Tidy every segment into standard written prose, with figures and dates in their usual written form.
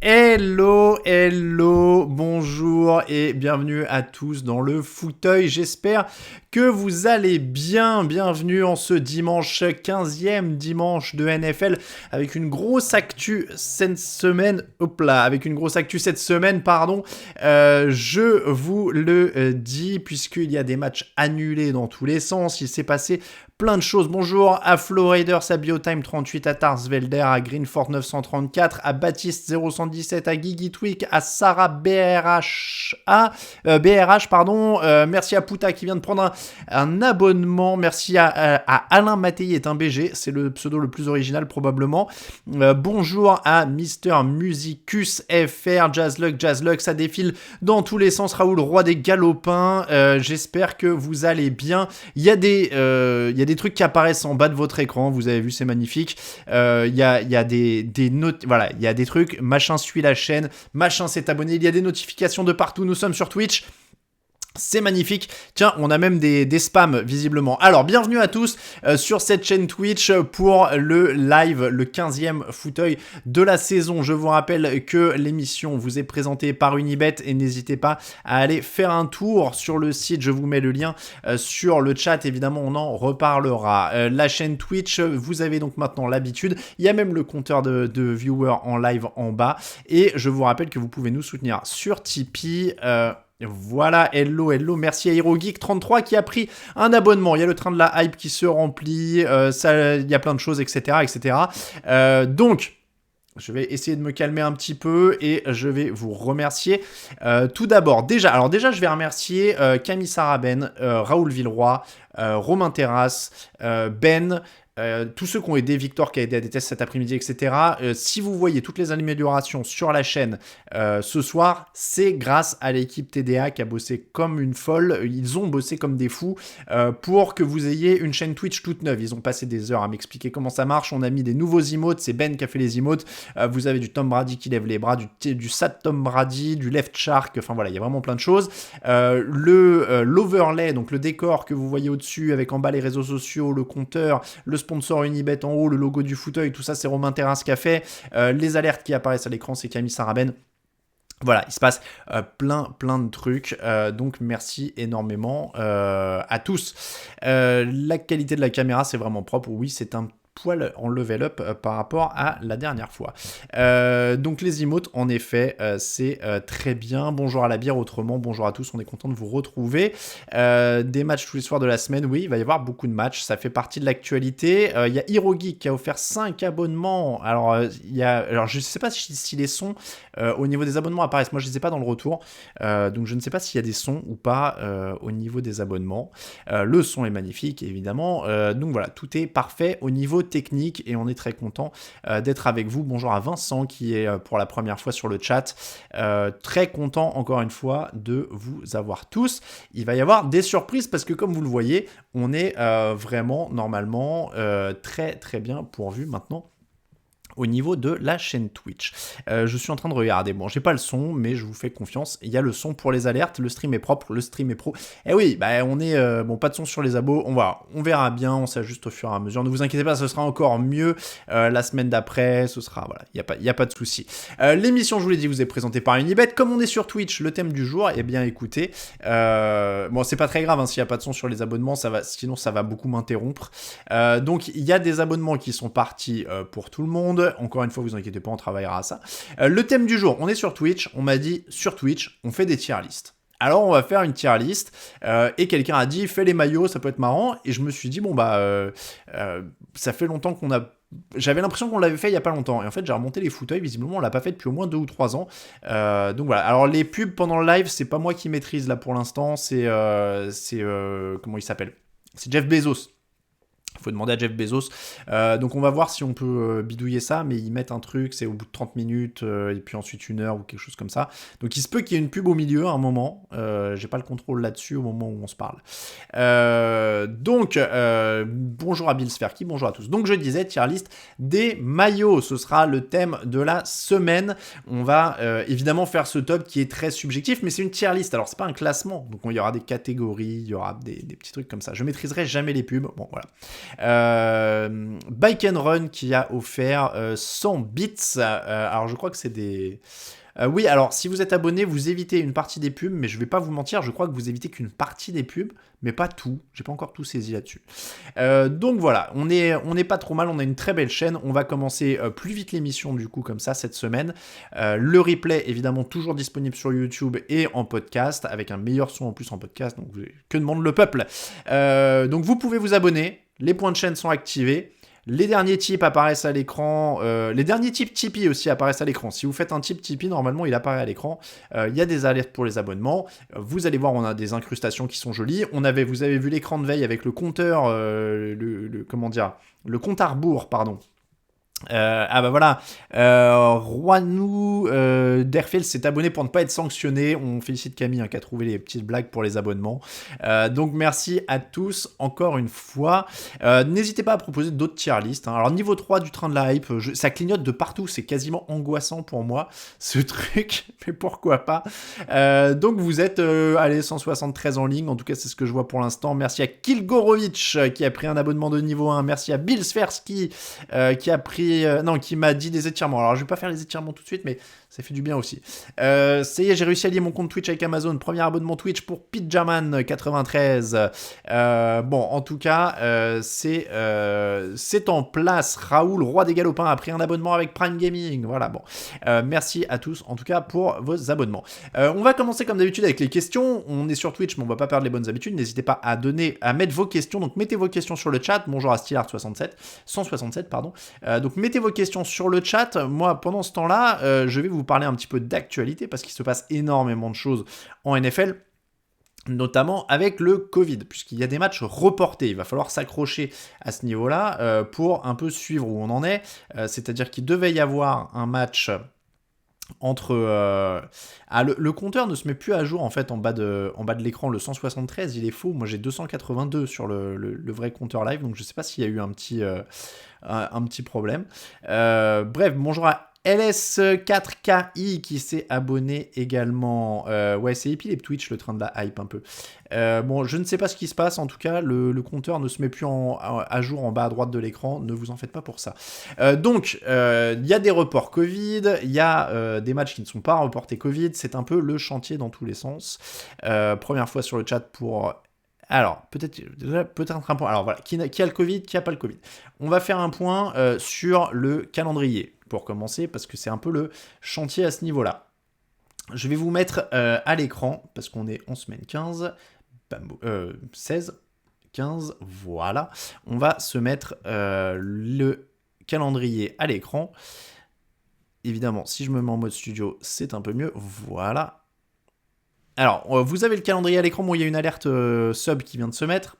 Hello, hello, bonjour et bienvenue à tous dans le fauteuil. J'espère que vous allez bien. Bienvenue en ce dimanche 15e dimanche de NFL avec une grosse actu cette semaine. Hop là, avec une grosse actu cette semaine, pardon. Je vous le dis, puisqu'il y a des matchs annulés dans tous les sens. Il s'est passé plein de choses. Bonjour à Flow Raiders, à Biotime38, à Tarsvelder, à Greenfort 934, à Baptiste 0117, à Guigui Tweak, à Sarah BRH, pardon. Merci à Pouta qui vient de prendre un abonnement. Merci à Alain Mattei est un BG, c'est le pseudo le plus original probablement. Bonjour à Mister Musicus FR, Jazzluck, ça défile dans tous les sens. Raoul, roi des galopins. J'espère que vous allez bien. Il y a des trucs qui apparaissent en bas de votre écran, vous avez vu, c'est magnifique. Il y a des notes, voilà, il y a des trucs, machin suit la chaîne, machin s'est abonné, il y a des notifications de partout, nous sommes sur Twitch. C'est magnifique. Tiens, on a même des spams visiblement. Alors, bienvenue à tous sur cette chaîne Twitch pour le live, le 15e fauteuil de la saison. Je vous rappelle que l'émission vous est présentée par Unibet et n'hésitez pas à aller faire un tour sur le site. Je vous mets le lien sur le chat. Évidemment, on en reparlera. La chaîne Twitch, vous avez donc maintenant l'habitude. Il y a même le compteur de viewers en live en bas. Et je vous rappelle que vous pouvez nous soutenir sur Tipeee. Voilà, hello, merci à HeroGeek33 qui a pris un abonnement. Il y a le train de la hype qui se remplit, il y a plein de choses, etc. Donc, je vais essayer de me calmer un petit peu et je vais vous remercier. Tout d'abord, déjà, je vais remercier Camille Saraben, Raoul Villeroy, Romain Terrasse, Ben, tous ceux qui ont aidé Victor qui a aidé à des tests cet après-midi, etc. Si vous voyez toutes les améliorations sur la chaîne ce soir, c'est grâce à l'équipe TDA qui a bossé comme une folle. Ils ont bossé comme des fous pour que vous ayez une chaîne Twitch toute neuve. Ils ont passé des heures à m'expliquer comment ça marche. On a mis des nouveaux emotes. C'est Ben qui a fait les emotes. Vous avez du Tom Brady qui lève les bras, du sad Tom Brady, du left shark. Enfin voilà, il y a vraiment plein de choses. L'overlay, donc le décor que vous voyez au-dessus avec en bas les réseaux sociaux, le compteur, le sponsor Unibet en haut, le logo du fauteuil, tout ça c'est Romain Terrasse qui a fait. Les alertes qui apparaissent à l'écran, c'est Camille Saraben. Voilà, il se passe plein de trucs, donc merci énormément à tous. La qualité de la caméra, c'est vraiment propre. Oui, c'est un poil en level up par rapport à la dernière fois. Donc les emotes, en effet, c'est très bien. Bonjour à la bière, autrement, bonjour à tous, on est content de vous retrouver. Des matchs tous les soirs de la semaine, oui, il va y avoir beaucoup de matchs, ça fait partie de l'actualité. Il y a HeroGeek qui a offert 5 abonnements. Alors, je ne sais pas si les sons au niveau des abonnements apparaissent. Moi, je ne les ai pas dans le retour, donc je ne sais pas s'il y a des sons ou pas au niveau des abonnements. Le son est magnifique, évidemment. Donc voilà, tout est parfait au niveau technique et on est très content d'être avec vous. Bonjour à Vincent qui est pour la première fois sur le chat. Très content encore une fois de vous avoir tous. Il va y avoir des surprises parce que comme vous le voyez, on est vraiment normalement très bien pourvu maintenant au niveau de la chaîne Twitch. Je suis en train de regarder. Bon, j'ai pas le son, mais je vous fais confiance. Il y a le son pour les alertes. Le stream est propre, le stream est pro. Eh oui, bah on est... bon, pas de son sur les abos. On verra bien, on s'ajuste au fur et à mesure. Ne vous inquiétez pas, ce sera encore mieux la semaine d'après. Ce sera... Voilà, il n'y a pas de souci. L'émission, je vous l'ai dit, vous est présentée par Unibet. Comme on est sur Twitch, le thème du jour, eh bien écoutez... bon, c'est pas très grave, hein, s'il n'y a pas de son sur les abonnements, sinon ça va beaucoup m'interrompre. Donc, il y a des abonnements qui sont partis pour tout le monde. Encore une fois, vous inquiétez pas, on travaillera à ça. Le thème du jour, on est sur Twitch. On m'a dit, sur Twitch, on fait des tier lists. Alors, on va faire une tier list. Et quelqu'un a dit, fais les maillots, ça peut être marrant. Et je me suis dit, bon, ça fait longtemps qu'on a... J'avais l'impression qu'on l'avait fait il y a pas longtemps. Et en fait, j'ai remonté les fauteuils. Visiblement, on l'a pas fait depuis au moins 2 ou 3 ans. Donc voilà. Alors, les pubs pendant le live, c'est pas moi qui maîtrise là pour l'instant. C'est comment il s'appelle ? C'est Jeff Bezos. Il faut demander à Jeff Bezos. Donc on va voir si on peut bidouiller ça, mais ils mettent un truc, c'est au bout de 30 minutes, et puis ensuite 1 heure ou quelque chose comme ça. Donc il se peut qu'il y ait une pub au milieu à un moment. J'ai pas le contrôle là-dessus au moment où on se parle. Bonjour à Bill Sferky, bonjour à tous. Donc je disais, tier list des maillots, ce sera le thème de la semaine. On va évidemment faire ce top qui est très subjectif, mais c'est une tier list, alors c'est pas un classement. Donc il y aura des catégories, il y aura des petits trucs comme ça. Je maîtriserai jamais les pubs, bon voilà. Bike and Run qui a offert 100 bits. Alors je crois que c'est des... oui, alors si vous êtes abonné, vous évitez une partie des pubs, mais je vais pas vous mentir, je crois que vous évitez qu'une partie des pubs, mais pas tout. J'ai pas encore tout saisi là-dessus. Donc voilà, on est pas trop mal, on a une très belle chaîne. On va commencer plus vite l'émission du coup comme ça cette semaine. Le replay évidemment toujours disponible sur YouTube et en podcast avec un meilleur son en plus en podcast. Donc que demande le peuple. Donc vous pouvez vous abonner, les points de chaîne sont activés. Les derniers tips apparaissent à l'écran. Les derniers tips Tipeee aussi apparaissent à l'écran. Si vous faites un tip Tipeee, normalement, il apparaît à l'écran. Il y a des alertes pour les abonnements. Vous allez voir, on a des incrustations qui sont jolies. Vous avez vu l'écran de veille avec le compteur, comment dire, le compte à rebours, pardon. Ah bah voilà, Roinou Derfel s'est abonné pour ne pas être sanctionné. On félicite Camille qui a trouvé les petites blagues pour les abonnements. Donc merci à tous encore une fois. N'hésitez pas à proposer d'autres tier lists. Alors niveau 3 du train de la hype, ça clignote de partout. C'est quasiment angoissant pour moi ce truc, mais pourquoi pas. Donc vous êtes allez 173 en ligne. En tout cas c'est ce que je vois pour l'instant. Merci à Kilgorovic qui a pris un abonnement de niveau 1. Merci à Bill Sversky qui a pris qui m'a dit des étirements. Alors je vais pas faire les étirements tout de suite, mais ça fait du bien aussi. Ça y est, j'ai réussi à lier mon compte Twitch avec Amazon. Premier abonnement Twitch pour Pidjaman93. Bon, en tout cas, c'est en place. Raoul, roi des galopins, a pris un abonnement avec Prime Gaming. Voilà, bon. Merci à tous, en tout cas, pour vos abonnements. On va commencer comme d'habitude avec les questions. On est sur Twitch, mais on va pas perdre les bonnes habitudes. N'hésitez pas à mettre vos questions. Donc, mettez vos questions sur le chat. Bonjour à Stylart167, pardon. Donc, mettez vos questions sur le chat. Moi, pendant ce temps-là, je vais vous parler un petit peu d'actualité parce qu'il se passe énormément de choses en NFL. Notamment avec le Covid, puisqu'il y a des matchs reportés. Il va falloir s'accrocher à ce niveau-là pour un peu suivre où on en est. C'est-à-dire qu'il devait y avoir un match entre... le compteur ne se met plus à jour en fait en bas de l'écran. Le 173, il est faux. Moi, j'ai 282 sur le vrai compteur live, donc je ne sais pas s'il y a eu un petit problème. Bref, bonjour à LS4KI qui s'est abonné également. Ouais, c'est épileptique Twitch, le train de la hype un peu. Bon, je ne sais pas ce qui se passe. En tout cas, le compteur ne se met plus à jour en bas à droite de l'écran. Ne vous en faites pas pour ça. Donc, il y a des reports Covid. Il y a des matchs qui ne sont pas reportés Covid. C'est un peu le chantier dans tous les sens. Première fois sur le chat pour... Alors, peut-être un point. Alors voilà, qui a le Covid, qui n'a pas le Covid. On va faire un point sur le calendrier, pour commencer, parce que c'est un peu le chantier à ce niveau-là. Je vais vous mettre à l'écran, parce qu'on est en semaine 15, 16, 15, voilà. On va se mettre le calendrier à l'écran. Évidemment, si je me mets en mode studio, c'est un peu mieux. Voilà. Alors, vous avez le calendrier à l'écran. Bon, il y a une alerte sub qui vient de se mettre.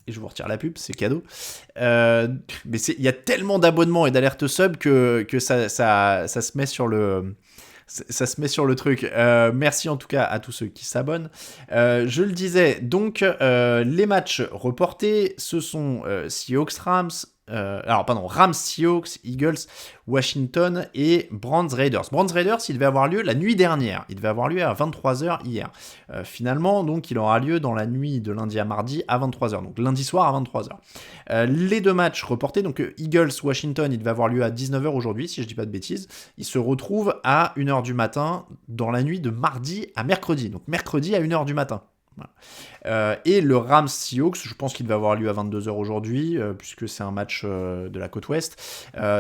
Et je vous retire la pub, c'est cadeau. Mais il y a tellement d'abonnements et d'alertes sub que ça se met sur le... Ça se met sur le truc. Merci en tout cas à tous ceux qui s'abonnent. Je le disais, donc les matchs reportés, ce sont Seahawks-Rams, Rams, Seahawks, Eagles, Washington et Browns Raiders. Browns Raiders, il devait avoir lieu la nuit dernière. Il devait avoir lieu à 23h hier. Finalement, donc, il aura lieu dans la nuit de lundi à mardi à 23h. Donc, lundi soir à 23h. Les deux matchs reportés, donc Eagles-Washington, il devait avoir lieu à 19h aujourd'hui, si je dis pas de bêtises. Il se retrouve à 1h du matin dans la nuit de mardi à mercredi. Donc, mercredi à 1h du matin. Voilà. Et le Rams Seahawks, je pense qu'il va avoir lieu à 22h aujourd'hui, puisque c'est un match de la côte ouest.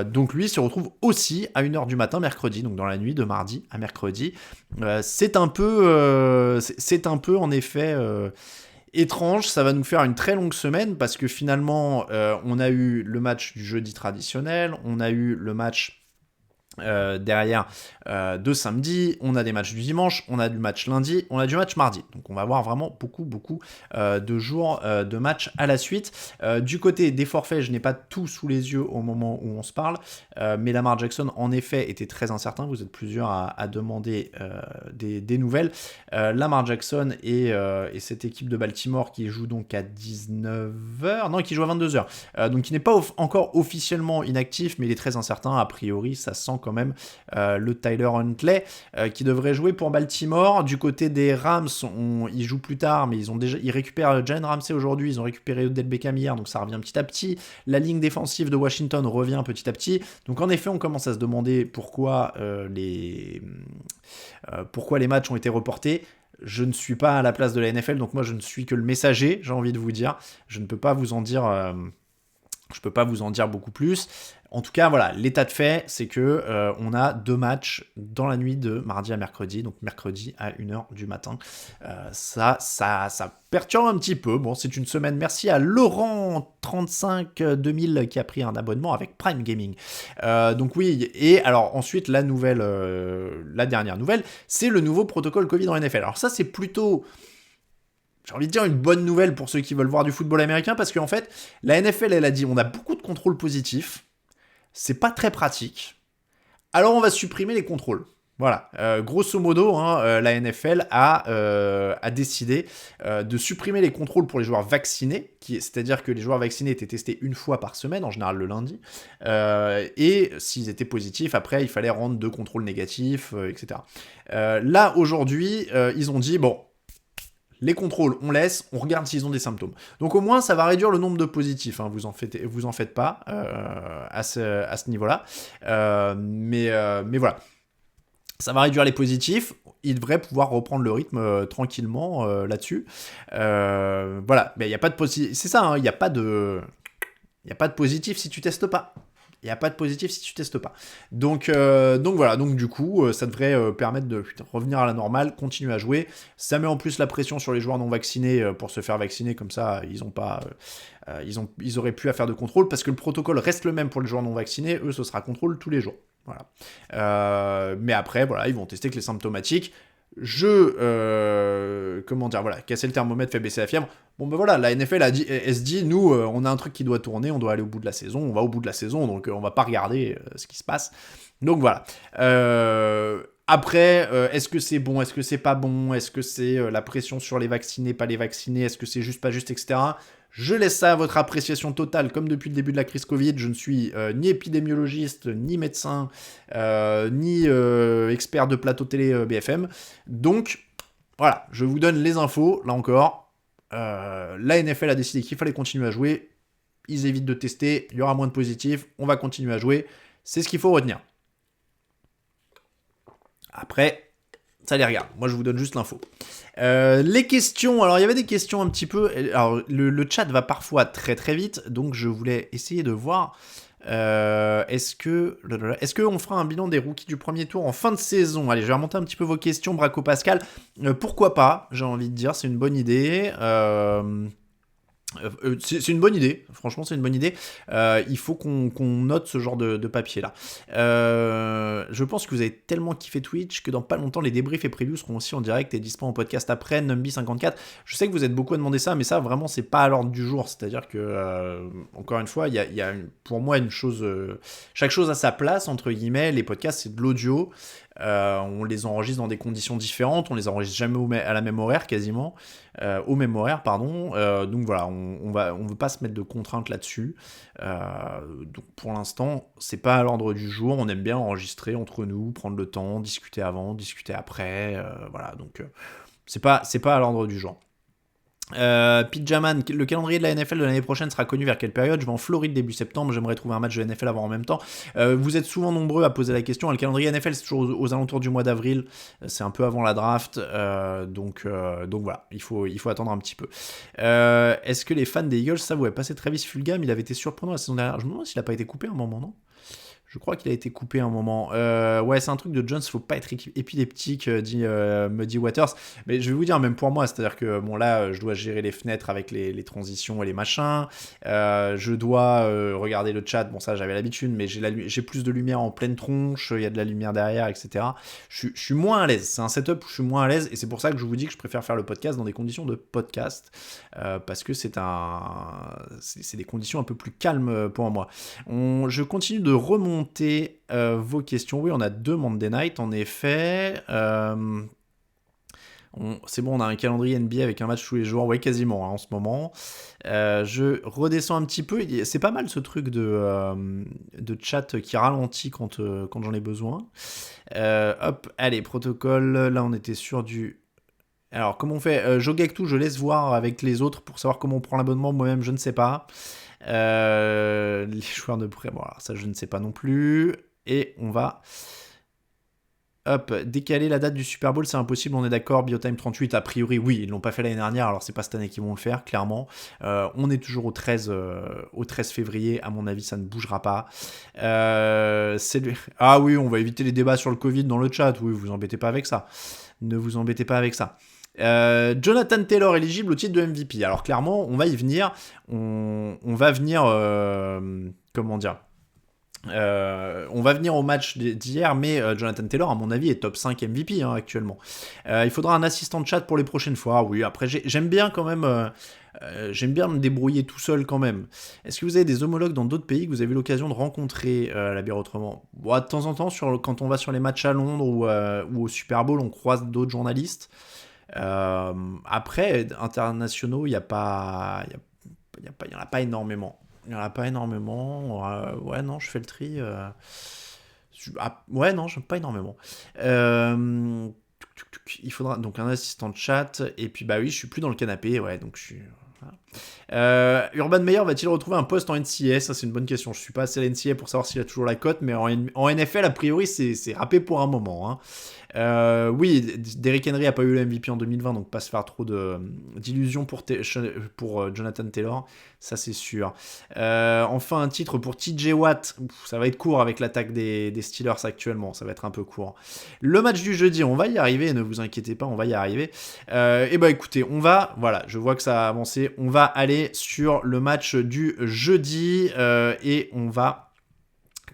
Donc lui se retrouve aussi à 1h du matin mercredi, donc dans la nuit de mardi à mercredi. C'est un peu en effet étrange, ça va nous faire une très longue semaine, parce que finalement on a eu le match du jeudi traditionnel, on a eu le match derrière de samedi, on a des matchs du dimanche, on a du match lundi, on a du match mardi. Donc on va avoir vraiment beaucoup de jours de match à la suite. Du côté des forfaits, je n'ai pas tout sous les yeux au moment où on se parle, mais Lamar Jackson en effet était très incertain. Vous êtes plusieurs à demander des nouvelles. Lamar Jackson et cette équipe de Baltimore qui joue donc à 19h, non, qui joue à 22h, donc il n'est pas encore officiellement inactif, mais il est très incertain. A priori, ça sent quand même le Tyler Huntley qui devrait jouer pour Baltimore. Du côté des Rams, ils jouent plus tard, mais ils récupèrent Jalen Ramsey aujourd'hui, ils ont récupéré Odell Beckham hier, donc ça revient petit à petit. La ligne défensive de Washington revient petit à petit. Donc en effet, on commence à se demander pourquoi les matchs ont été reportés. Je ne suis pas à la place de la NFL, donc moi je ne suis que le messager, j'ai envie de vous dire. Je ne peux pas vous en dire... Je peux pas vous en dire beaucoup plus. En tout cas, voilà, l'état de fait, c'est que on a 2 matchs dans la nuit de mardi à mercredi, donc mercredi à 1h du matin. Ça perturbe un petit peu. Bon, c'est une semaine. Merci à Laurent352000 qui a pris un abonnement avec Prime Gaming. Donc oui, et alors ensuite, la dernière nouvelle, c'est le nouveau protocole Covid en NFL. Alors ça, c'est plutôt... J'ai envie de dire une bonne nouvelle pour ceux qui veulent voir du football américain, parce qu'en fait, la NFL, elle a dit on a beaucoup de contrôles positifs, c'est pas très pratique, alors on va supprimer les contrôles. Voilà, grosso modo, la NFL a décidé de supprimer les contrôles pour les joueurs vaccinés, c'est-à-dire que les joueurs vaccinés étaient testés une fois par semaine, en général le lundi, et s'ils étaient positifs, après il fallait rendre 2 contrôles négatifs, etc. Là, aujourd'hui, ils ont dit, bon, les contrôles, on laisse, on regarde s'ils ont des symptômes. Donc au moins, ça va réduire le nombre de positifs, vous en faites pas à ce niveau-là. Mais voilà, ça va réduire les positifs. Ils devraient pouvoir reprendre le rythme tranquillement là-dessus. Voilà, mais il n'y a pas de positif. C'est ça, il n'y a pas de positif si tu testes pas. Il n'y a pas de positif si tu testes pas. Donc voilà, donc du coup, ça devrait permettre de revenir à la normale, continuer à jouer. Ça met en plus la pression sur les joueurs non vaccinés pour se faire vacciner, comme ça, ils auraient plus à faire de contrôle, parce que le protocole reste le même pour les joueurs non vaccinés, eux, ce sera contrôle tous les jours. Voilà. Mais après, voilà, ils vont tester que les symptomatiques. Casser le thermomètre fait baisser la fièvre. Bon ben voilà, la NFL elle se dit, nous, on a un truc qui doit tourner, on doit aller au bout de la saison, on va au bout de la saison, donc on va pas regarder ce qui se passe. Donc voilà. Après, est-ce que c'est bon, est-ce que c'est pas bon, est-ce que c'est la pression sur les vaccinés, pas les vaccinés, est-ce que c'est juste, pas juste, etc. Je laisse ça à votre appréciation totale, comme depuis le début de la crise Covid. Je ne suis ni épidémiologiste, ni médecin, ni expert de plateau télé BFM. Donc, voilà, je vous donne les infos, là encore. La NFL a décidé qu'il fallait continuer à jouer. Ils évitent de tester, il y aura moins de positifs, on va continuer à jouer. C'est ce qu'il faut retenir. Après, ça les regarde. Moi, je vous donne juste l'info. Les questions, alors il y avait des questions un petit peu, alors le chat va parfois très très vite, donc je voulais essayer de voir, est-ce que on fera un bilan des rookies du premier tour en fin de saison? Allez, je vais remonter un petit peu vos questions, Braco Pascal, pourquoi pas, j'ai envie de dire, c'est une bonne idée. C'est une bonne idée, franchement c'est une bonne idée. Il faut qu'on note ce genre de papier là. Je pense que vous avez tellement kiffé Twitch que dans pas longtemps les débriefs et previews seront aussi en direct et disponibles en podcast après. Numby54, je sais que vous êtes beaucoup à demander ça, mais ça vraiment c'est pas à l'ordre du jour. C'est-à-dire que encore une fois, il y a pour moi une chose, chaque chose a sa place entre guillemets. Les podcasts c'est de l'audio. On les enregistre dans des conditions différentes, on les enregistre jamais à la même horaire quasiment, au même horaire pardon. Donc voilà, on veut pas se mettre de contraintes là-dessus. Donc pour l'instant, c'est pas à l'ordre du jour. On aime bien enregistrer entre nous, prendre le temps, discuter avant, discuter après. Voilà, donc c'est pas à l'ordre du jour. Pidjaman, le calendrier de la NFL de l'année prochaine sera connu vers quelle période? Je vais en Floride début septembre, j'aimerais trouver un match de NFL avant en même temps. Vous êtes souvent nombreux à poser la question. Le calendrier NFL c'est toujours aux alentours du mois d'avril, c'est un peu avant la draft, donc voilà, il faut attendre un petit peu. Est-ce que les fans des Eagles savent où est passé Travis Fulgham? Il avait été surprenant la saison dernière, je me demande s'il a pas été coupé à un moment, non? Je crois qu'il a été coupé à un moment. Ouais, c'est un truc de Jones, faut pas être épileptique, me dit Waters. Mais je vais vous dire, même pour moi, c'est-à-dire que bon là, je dois gérer les fenêtres avec les transitions et les machins. Je dois regarder le chat. Bon, ça, j'avais l'habitude, mais j'ai plus de lumière en pleine tronche, il y a de la lumière derrière, etc. Je suis moins à l'aise. C'est un setup où je suis moins à l'aise, et c'est pour ça que je vous dis que je préfère faire le podcast dans des conditions de podcast, parce que c'est des conditions un peu plus calmes pour moi. Je continue de remonter vos questions. Oui, on a 2 Monday Night, en effet. C'est bon, on a un calendrier NBA avec un match tous les jours, ouais, quasiment, hein, en ce moment. Je redescends un petit peu. C'est pas mal ce truc de chat qui ralentit quand j'en ai besoin. Hop, allez, protocole. Là, on était sur du. Alors, comment on fait Jogektu, je laisse voir avec les autres pour savoir comment on prend l'abonnement. Moi-même, je ne sais pas. Les joueurs de prêt, bon, alors ça, je ne sais pas non plus. Et on va. Hop, décaler la date du Super Bowl, c'est impossible, on est d'accord. Biotime 38, a priori, oui, ils l'ont pas fait l'année dernière, alors c'est pas cette année qu'ils vont le faire, clairement. On est toujours au 13 février, à mon avis, ça ne bougera pas. Ah oui, on va éviter les débats sur le Covid dans le chat, oui, vous embêtez pas avec ça. Ne vous embêtez pas avec ça. Jonathan Taylor éligible au titre de MVP. Alors clairement, on va y venir. On va venir. Comment dire on va venir au match d'hier, mais Jonathan Taylor, à mon avis, est top 5 MVP actuellement. Il faudra un assistant de chat pour les prochaines fois. Oui, après, j'aime bien quand même. J'aime bien me débrouiller tout seul quand même. Est-ce que vous avez des homologues dans d'autres pays que vous avez eu l'occasion de rencontrer à la bière autrement? Bon, de temps en temps, quand on va sur les matchs à Londres ou au Super Bowl, on croise d'autres journalistes. Après, internationaux, il n'y a pas, il y en a pas énormément. Il n'y en a pas énormément. Ouais, non, je fais le tri. Ouais, non, j'aime pas énormément. Il faudra donc un assistant de chat. Et puis, bah oui, je suis plus dans le canapé. Ouais, donc je suis. Voilà. Urban Meyer va-t-il retrouver un poste en NCAA? Ça, c'est une bonne question. Je suis pas assez à l'NCAA pour savoir s'il a toujours la cote, mais en NFL, a priori, c'est râpé pour un moment. Hein. Oui, Derrick Henry a pas eu le MVP en 2020, donc pas se faire trop d'illusions pour Jonathan Taylor, ça c'est sûr. Enfin, un titre pour TJ Watt, ça va être court avec l'attaque des Steelers actuellement, ça va être un peu court. Le match du jeudi, on va y arriver, ne vous inquiétez pas, on va y arriver. Et bah écoutez, voilà, je vois que ça a avancé, on va aller sur le match du jeudi et on va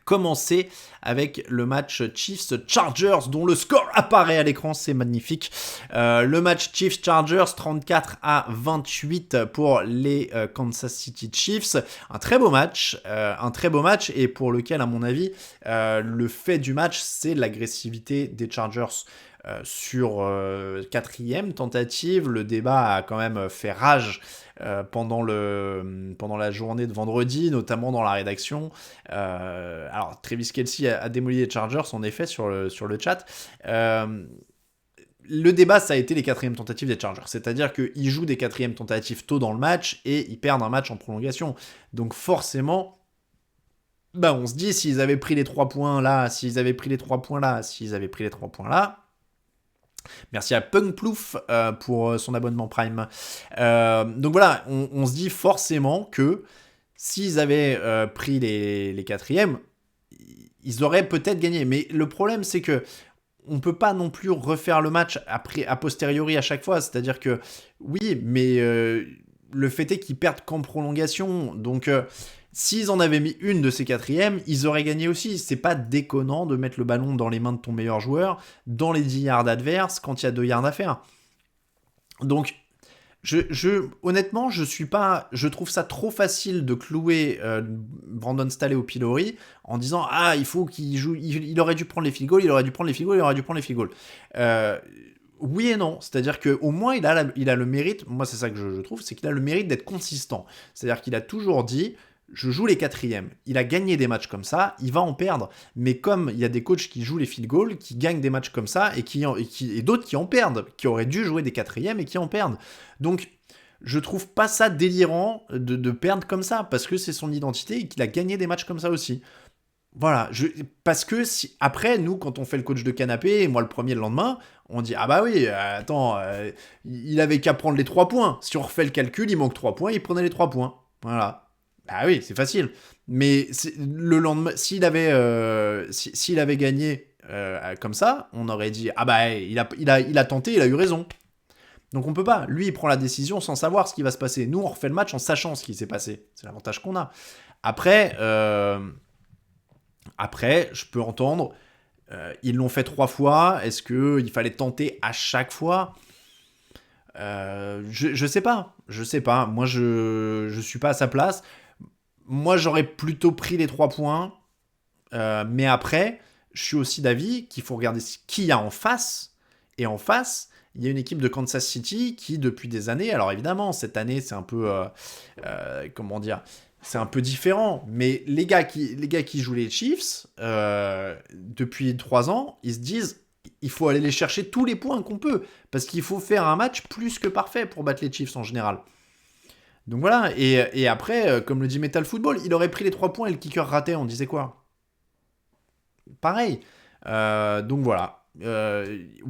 commencer avec le match Chiefs-Chargers dont le score apparaît à l'écran, c'est magnifique. Le match Chiefs-Chargers 34-28 pour les Kansas City Chiefs. Un très beau match et pour lequel à mon avis le fait du match c'est l'agressivité des Chargers. Sur quatrième tentative, le débat a quand même fait rage pendant la journée de vendredi, notamment dans la rédaction. Alors, Travis Kelce a démoli les Chargers, en effet, sur le chat. Le débat, ça a été les quatrièmes tentatives des Chargers. C'est-à-dire qu'ils jouent des quatrièmes tentatives tôt dans le match et ils perdent un match en prolongation. Donc forcément, on se dit, s'ils avaient pris les 3 points là, s'ils avaient pris les 3 points là, merci à Punkplouf pour son abonnement Prime. Donc voilà, on se dit forcément que s'ils avaient pris les quatrièmes, ils auraient peut-être gagné. Mais le problème, c'est que on peut pas non plus refaire le match a posteriori à chaque fois. C'est-à-dire que oui, mais le fait est qu'ils perdent qu'en prolongation. Donc s'ils en avaient mis une de ces quatrièmes, ils auraient gagné aussi. C'est pas déconnant de mettre le ballon dans les mains de ton meilleur joueur, dans les 10 yards adverses, quand il y a 2 yards à faire. Donc, honnêtement, je trouve ça trop facile de clouer Brandon Staley au pilori en disant il faut qu'il joue, il aurait dû prendre les field goals, oui et non, c'est-à-dire qu'au moins il a le mérite, moi c'est ça que je trouve, c'est qu'il a le mérite d'être consistant. C'est-à-dire qu'il a toujours dit je joue les quatrièmes. Il a gagné des matchs comme ça, il va en perdre. Mais comme il y a des coachs qui jouent les field goals, qui gagnent des matchs comme ça, et d'autres qui en perdent, qui auraient dû jouer des quatrièmes et qui en perdent. Donc, je trouve pas ça délirant de perdre comme ça, parce que c'est son identité et qu'il a gagné des matchs comme ça aussi. Voilà, parce que après, nous, quand on fait le coach de canapé, et moi le premier le lendemain, on dit bah oui, attends, il avait qu'à prendre les 3 points. Si on refait le calcul, il manque 3 points, il prenait les 3 points. Voilà. Ah oui, c'est facile. Mais le lendemain, s'il avait gagné comme ça, on aurait dit il a tenté, il a eu raison. Donc on peut pas. Lui, il prend la décision sans savoir ce qui va se passer. Nous, on refait le match en sachant ce qui s'est passé. C'est l'avantage qu'on a. Après, je peux entendre. Ils l'ont fait 3 fois. Est-ce qu'il fallait tenter à chaque fois ? Je sais pas. Moi, je suis pas à sa place. Moi, j'aurais plutôt pris les 3 points. Mais après, je suis aussi d'avis qu'il faut regarder qui il y a en face. Et en face, il y a une équipe de Kansas City qui, depuis des années, alors évidemment, cette année, c'est un peu, comment dire, c'est un peu différent, mais les gars qui jouent les Chiefs, depuis 3 ans, ils se disent, il faut aller les chercher tous les points qu'on peut, parce qu'il faut faire un match plus que parfait pour battre les Chiefs en général. Donc voilà, et après, comme le dit Metal Football, il aurait pris les 3 points et le kicker raté, on disait quoi? Pareil. Donc voilà.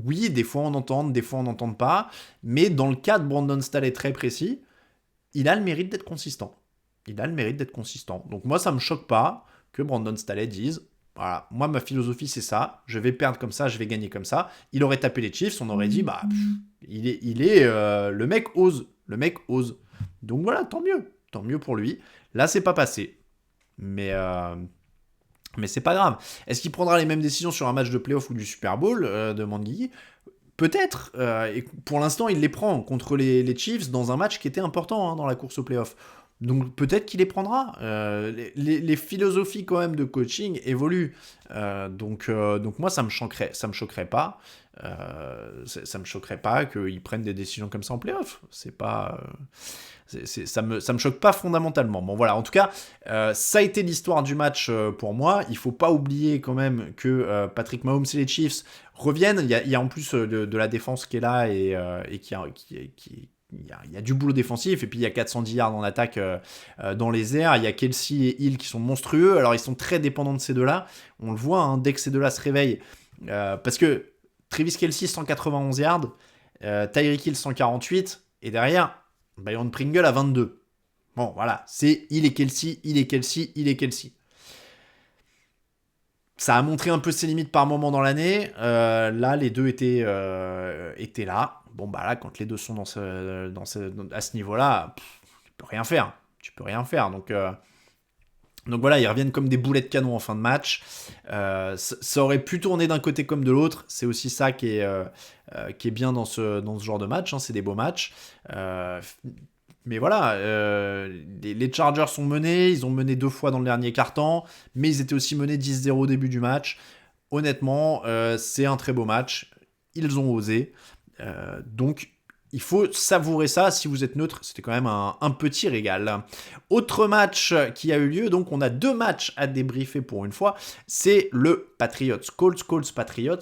Oui, des fois on entend, des fois on n'entend pas, mais dans le cas de Brandon Staley très précis, il a le mérite d'être consistant. Il a le mérite d'être consistant. Donc moi, ça me choque pas que Brandon Staley dise, voilà, moi ma philosophie c'est ça, je vais perdre comme ça, je vais gagner comme ça. Il aurait tapé les Chiefs, on aurait dit, bah, le mec ose, le mec ose. Donc voilà, tant mieux pour lui. Là, c'est pas passé, mais c'est pas grave. Est-ce qu'il prendra les mêmes décisions sur un match de playoff ou du Super Bowl, demande Guigui? Peut-être. Et pour l'instant, il les prend contre les Chiefs dans un match qui était important dans la course au playoff. Donc peut-être qu'il les prendra. Les philosophies quand même de coaching évoluent. Donc moi, ça me choquerait pas. Ça me choquerait pas qu'ils prennent des décisions comme ça en playoff. C'est pas... ça me choque pas fondamentalement. Bon voilà, en tout cas, ça a été l'histoire du match pour moi. Il faut pas oublier quand même que Patrick Mahomes et les Chiefs reviennent. Il y a en plus de la défense qui est là et il y a du boulot défensif, et puis il y a 410 yards en attaque dans les airs. Il y a Kelsey et Hill qui sont monstrueux. Alors ils sont très dépendants de ces deux-là. On le voit, dès que ces deux-là se réveillent. Parce que Travis Kelsey 191 yards, Tyreek Hill 148, et derrière Byron Pringle à 22. Bon, voilà, c'est il est Kelsey, il est Kelsey, il est Kelsey. Ça a montré un peu ses limites par moment dans l'année. Là, les deux étaient là. Bon, bah là, quand les deux sont à ce niveau-là, tu peux rien faire. Tu peux rien faire. Donc voilà, ils reviennent comme des boulets de canon en fin de match. Ça aurait pu tourner d'un côté comme de l'autre. C'est aussi ça qui est bien dans ce genre de match. C'est des beaux matchs. Mais voilà, les Chargers sont menés. Ils ont mené 2 fois dans le dernier quart-temps. Mais ils étaient aussi menés 10-0 au début du match. Honnêtement, c'est un très beau match. Ils ont osé. Donc, il faut savourer ça. Si vous êtes neutre, c'était quand même un petit régal. Autre match qui a eu lieu, donc on a 2 matchs à débriefer pour une fois. C'est le Colts Patriots,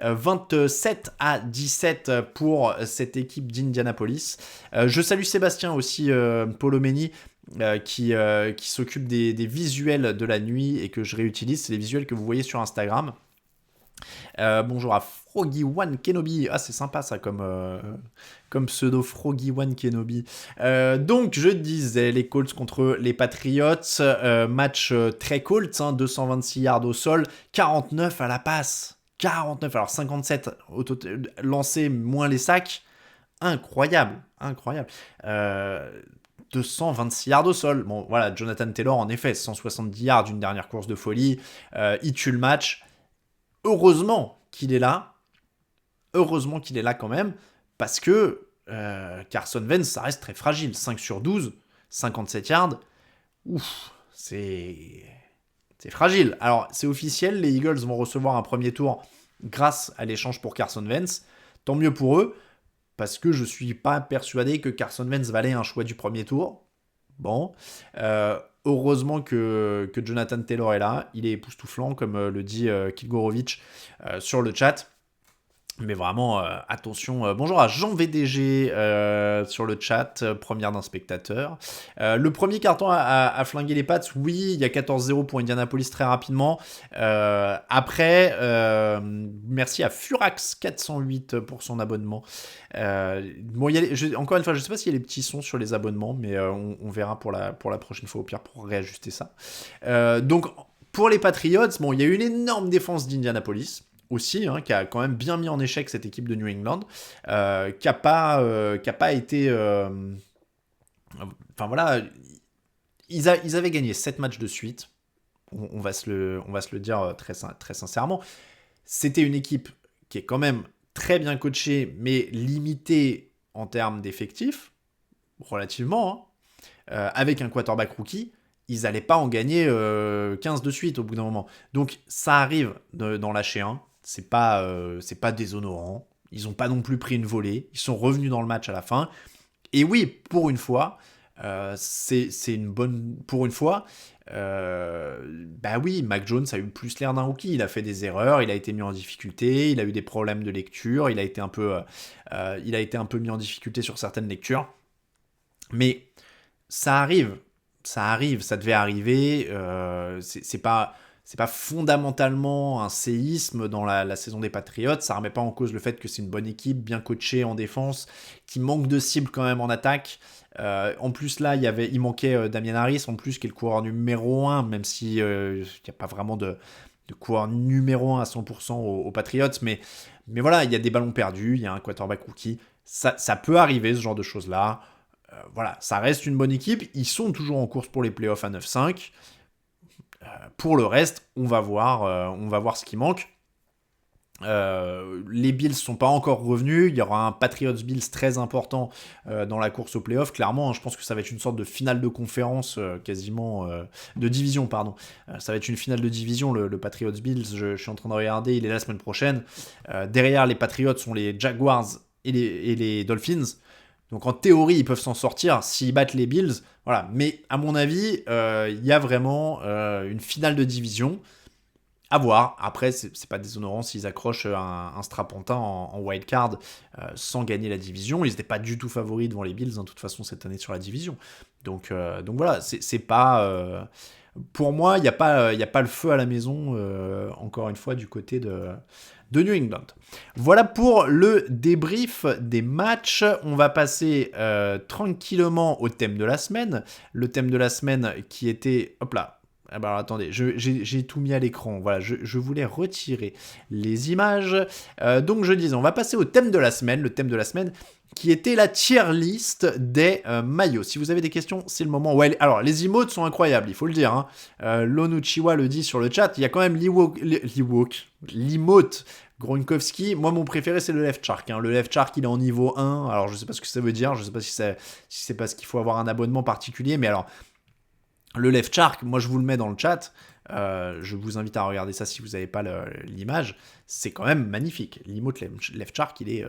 27-17 pour cette équipe d'Indianapolis. Je salue Sébastien aussi, Polomeni, qui s'occupe des visuels de la nuit et que je réutilise. C'est les visuels que vous voyez sur Instagram. Bonjour à Froggy One Kenobi. Ah, c'est sympa ça comme pseudo, Froggy One Kenobi. Donc, je disais, les Colts contre les Patriots. Match très Colts, 226 yards au sol, 49 à la passe. 49, alors 57 au total, lancés moins les sacs. Incroyable. 226 yards au sol. Bon, voilà, Jonathan Taylor, en effet, 170 yards d'une dernière course de folie. Il tue le match. Heureusement qu'il est là quand même, parce que Carson Wentz, ça reste très fragile. 5 sur 12, 57 yards, ouf, c'est fragile. Alors, c'est officiel, les Eagles vont recevoir un premier tour grâce à l'échange pour Carson Wentz. Tant mieux pour eux, parce que je suis pas persuadé que Carson Wentz valait un choix du premier tour. Bon, heureusement que Jonathan Taylor est là, il est époustouflant, comme le dit Kilgorovic sur le chat. Mais vraiment, attention. Bonjour à Jean VDG sur le chat, première d'un spectateur. Le premier carton a flingué les Pats. Oui, il y a 14-0 pour Indianapolis très rapidement. Après, merci à Furax408 pour son abonnement. Bon, encore une fois, je ne sais pas s'il y a les petits sons sur les abonnements, mais on verra pour la prochaine fois, au pire, pour réajuster ça. Donc, pour les Patriots, bon, il y a eu une énorme défense d'Indianapolis aussi, qui a quand même bien mis en échec cette équipe de New England, qui a pas été... Enfin voilà, ils avaient gagné 7 matchs de suite, on va se le dire très sincèrement. C'était une équipe qui est quand même très bien coachée, mais limitée en termes d'effectifs, relativement, avec un quarterback rookie. Ils n'allaient pas en gagner 15 de suite au bout d'un moment. Donc ça arrive d'en lâcher un. C'est pas déshonorant. Ils n'ont pas non plus pris une volée. Ils sont revenus dans le match à la fin. Et oui, pour une fois, c'est une bonne... Pour une fois, bah oui, Mac Jones a eu plus l'air d'un rookie. Il a fait des erreurs, il a été mis en difficulté, il a eu des problèmes de lecture, il a été un peu mis en difficulté sur certaines lectures. Mais ça arrive, ça devait arriver. C'est pas fondamentalement un séisme dans la saison des Patriots. Ça remet pas en cause le fait que c'est une bonne équipe, bien coachée en défense, qui manque de cible quand même en attaque. En plus là, il manquait Damien Harris, en plus qui est le coureur numéro 1, même si il n'y a pas vraiment de coureur numéro 1 à 100% aux Patriots. Mais voilà, il y a des ballons perdus, il y a un quarterback rookie. Ça peut arriver, ce genre de choses-là. Voilà, ça reste une bonne équipe. Ils sont toujours en course pour les playoffs à 9-5. Pour le reste, on va voir ce qui manque. Les Bills sont pas encore revenus. Il y aura un Patriots-Bills très important dans la course aux playoffs. Clairement, je pense que ça va être une sorte de finale de conférence, quasiment de division, pardon. Ça va être une finale de division, le Patriots-Bills. Je suis en train de regarder, il est la semaine prochaine. Derrière les Patriots sont les Jaguars et les Dolphins. Donc en théorie, ils peuvent s'en sortir s'ils battent les Bills. Voilà. Mais à mon avis, il y a vraiment une finale de division. À voir. Après, c'est pas déshonorant s'ils accrochent un strapontin en wildcard sans gagner la division. Ils n'étaient pas du tout favoris devant les Bills, de toute façon, cette année sur la division. Donc voilà, c'est pas... pour moi, il n'y a pas le feu à la maison, encore une fois, du côté de New England. Voilà pour le débrief des matchs. On va passer tranquillement au thème de la semaine. Le thème de la semaine qui était... Hop là. Ah bah alors attendez, j'ai tout mis à l'écran. Voilà, je voulais retirer les images. Donc je disais, on va passer au thème de la semaine. Le thème de la semaine qui était la tier list des maillots. Si vous avez des questions, c'est le moment. Ouais, alors les emotes sont incroyables, il faut le dire. Hein. Lonuchiwa le dit sur le chat. Il y a quand même l'emote Gronkowski. Moi, mon préféré, c'est le left shark. Hein. Le left shark, il est en niveau 1. Alors, je sais pas ce que ça veut dire. Je sais pas si c'est parce qu'il faut avoir un abonnement particulier. Mais alors, le left shark, moi, je vous le mets dans le chat. Je vous invite à regarder ça si vous n'avez pas l'image. C'est quand même magnifique. L'emote left shark, il est...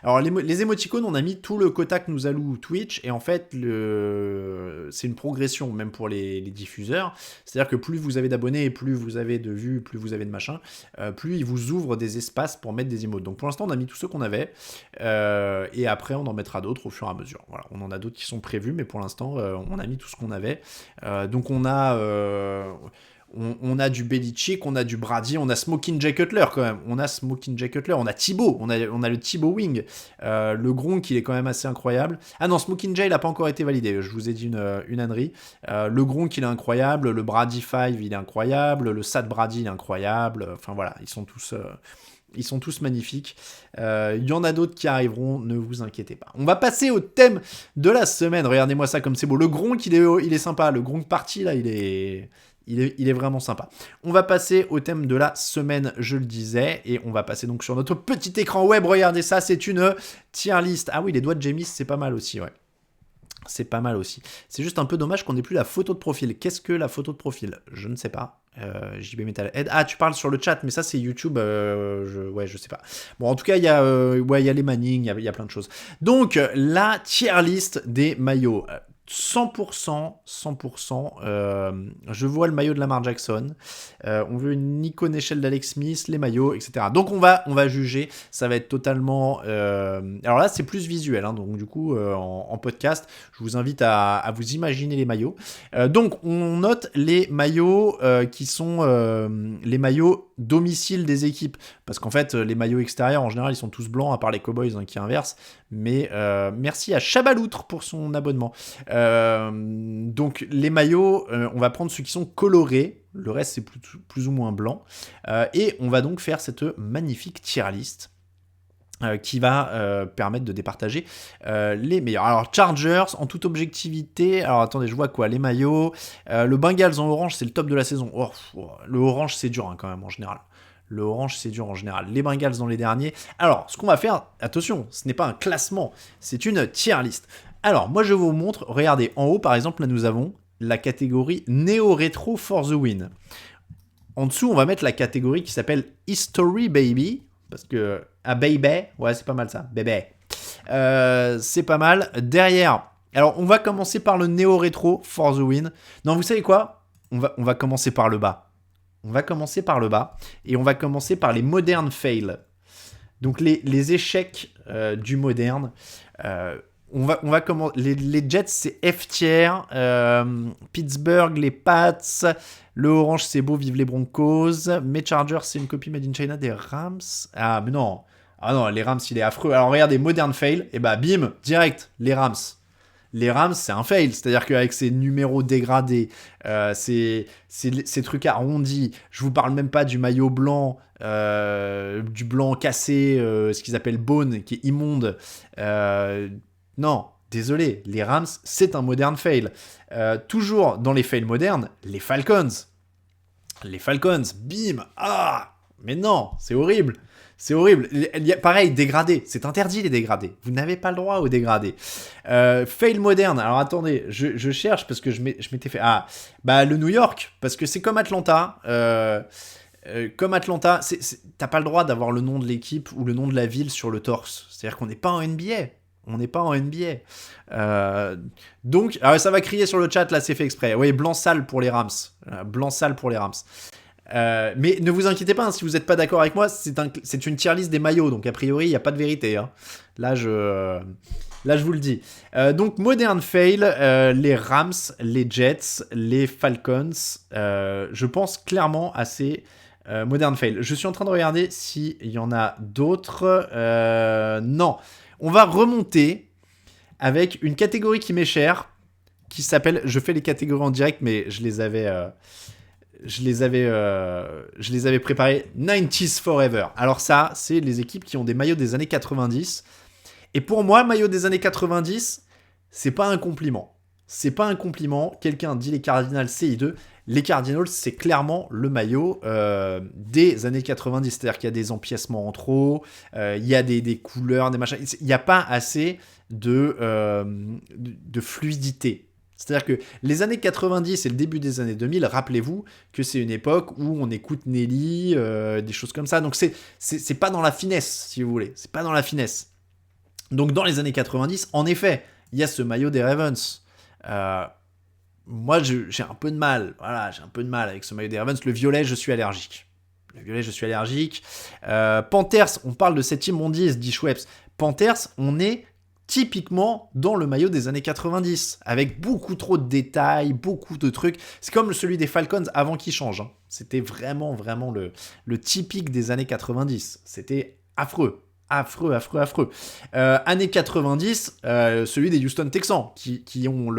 Alors, les émoticônes, on a mis tout le quota que nous alloue Twitch. Et en fait, c'est une progression, même pour les diffuseurs. C'est-à-dire que plus vous avez d'abonnés, plus vous avez de vues, plus vous avez de machin, plus ils vous ouvrent des espaces pour mettre des emotes. Donc, pour l'instant, on a mis tous ceux qu'on avait. Et après, on en mettra d'autres au fur et à mesure. Voilà, on en a d'autres qui sont prévus, mais pour l'instant, on a mis tout ce qu'on avait. Donc, on a du Belichick, on a du Brady, on a Smoking Jay Cutler quand même. On a Smoking Jay Cutler, on a Thibaut, on a le Thibaut Wing. Le Gronk, il est quand même assez incroyable. Ah non, Smoking Jay, il n'a pas encore été validé. Je vous ai dit une ânerie. Le Gronk, il est incroyable. Le Brady 5, il est incroyable. Le Sad Brady, il est incroyable. Enfin voilà, ils sont tous magnifiques. Il y en a d'autres qui arriveront, ne vous inquiétez pas. On va passer au thème de la semaine. Regardez-moi ça comme c'est beau. Le Gronk, il est sympa. Le Gronk Party, là, il est vraiment sympa. On va passer au thème de la semaine, je le disais, et on va passer donc sur notre petit écran web. Regardez ça, c'est une tier list. Ah oui, les doigts de Jamis, c'est pas mal aussi, ouais. C'est pas mal aussi. C'est juste un peu dommage qu'on n'ait plus la photo de profil. Qu'est-ce que la photo de profil ? Je ne sais pas. JB Metalhead. Ah, tu parles sur le chat, mais ça c'est YouTube. Je sais pas. Bon, en tout cas, il y a les Manning, il y a plein de choses. Donc, la tier list des maillots. 100%, je vois le maillot de Lamar Jackson, on veut une icône échelle d'Alex Smith, les maillots, etc. Donc on va juger, ça va être totalement... Alors là c'est plus visuel, hein, donc du coup en podcast, je vous invite à vous imaginer les maillots. Donc on note les maillots qui sont les maillots domicile des équipes, parce qu'en fait les maillots extérieurs en général ils sont tous blancs à part les Cowboys qui inversent, mais merci à Chabaloutre pour son abonnement. Donc les maillots, on va prendre ceux qui sont colorés, le reste c'est plus ou moins blanc, et on va donc faire cette magnifique tier list qui va permettre de départager les meilleurs. Alors Chargers, en toute objectivité, alors attendez, je vois quoi, les maillots, le Bengals en orange, c'est le top de la saison. Le orange, c'est dur quand même en général. Le orange, c'est dur en général. Les Bengals dans les derniers. Alors, ce qu'on va faire, attention, ce n'est pas un classement, c'est une tier list. Alors, moi, je vous montre, regardez, en haut, par exemple, là, nous avons la catégorie Neo Retro for the Win. En dessous, on va mettre la catégorie qui s'appelle History Baby. parce que... Ah, baby, ouais, c'est pas mal ça, bébé. C'est pas mal. Derrière, alors on va commencer par le néo-rétro, for the win. Non, vous savez quoi, on va commencer par le bas. On va commencer par le bas, et on va commencer par les modern fails. Donc les échecs du moderne. On va commencer. Les Jets, c'est F tier. Pittsburgh, les Pats. Le orange, c'est beau, vive les Broncos. Mes Chargers, c'est une copie made in China des Rams. Ah, mais non. Ah non, les Rams, il est affreux. Alors regardez, modern fail. Et bah, bim, direct, les Rams. Les Rams, c'est un fail. C'est-à-dire qu'avec ces numéros dégradés, ces trucs arrondis, je vous parle même pas du maillot blanc, du blanc cassé, ce qu'ils appellent bone, qui est immonde. Non, désolé, les Rams, c'est un modern fail. Toujours dans les fails modernes, les Falcons. Les Falcons, bim, ah, mais non, c'est horrible. C'est horrible. Il y a, pareil, dégradé. C'est interdit les dégradés. Vous n'avez pas le droit aux dégradés. Fail moderne. Alors attendez, je cherche parce que je m'étais fait... Ah, bah le New York, parce que c'est comme Atlanta. Comme Atlanta, t'as pas le droit d'avoir le nom de l'équipe ou le nom de la ville sur le torse. C'est-à-dire qu'on n'est pas en NBA. On n'est pas en NBA. Donc, alors ça va crier sur le chat, là c'est fait exprès. Oui, blanc sale pour les Rams. Blanc sale pour les Rams. Mais ne vous inquiétez pas, hein, si vous n'êtes pas d'accord avec moi, c'est une tier list des maillots, donc a priori il n'y a pas de vérité. Hein. Là je vous le dis. Donc modern fail, les Rams, les Jets, les Falcons, je pense clairement à ces modern fail. Je suis en train de regarder s'il y en a d'autres. Non, on va remonter avec une catégorie qui m'est chère, qui s'appelle, je fais les catégories en direct, mais je les avais préparés, 90s Forever. Alors ça, c'est les équipes qui ont des maillots des années 90. Et pour moi, maillot des années 90, c'est pas un compliment. C'est pas un compliment. Quelqu'un dit les Cardinals CI2. Les Cardinals, c'est clairement le maillot des années 90. C'est-à-dire qu'il y a des empiècements en trop, il y a des couleurs, des machins. Il n'y a pas assez de fluidité. C'est-à-dire que les années 90 et le début des années 2000, rappelez-vous que c'est une époque où on écoute Nelly, des choses comme ça. Donc c'est pas dans la finesse, si vous voulez. C'est pas dans la finesse. Donc dans les années 90, en effet, il y a ce maillot des Ravens. Moi, j'ai un peu de mal. Voilà, j'ai un peu de mal avec ce maillot des Ravens. Le violet, je suis allergique. Panthers, on parle de cette immondice, dit Schweppes. Panthers, on est typiquement dans le maillot des années 90, avec beaucoup trop de détails, beaucoup de trucs. C'est comme celui des Falcons avant qu'il change. Hein. C'était vraiment le typique des années 90. C'était affreux. Années 90, celui des Houston Texans, qui ont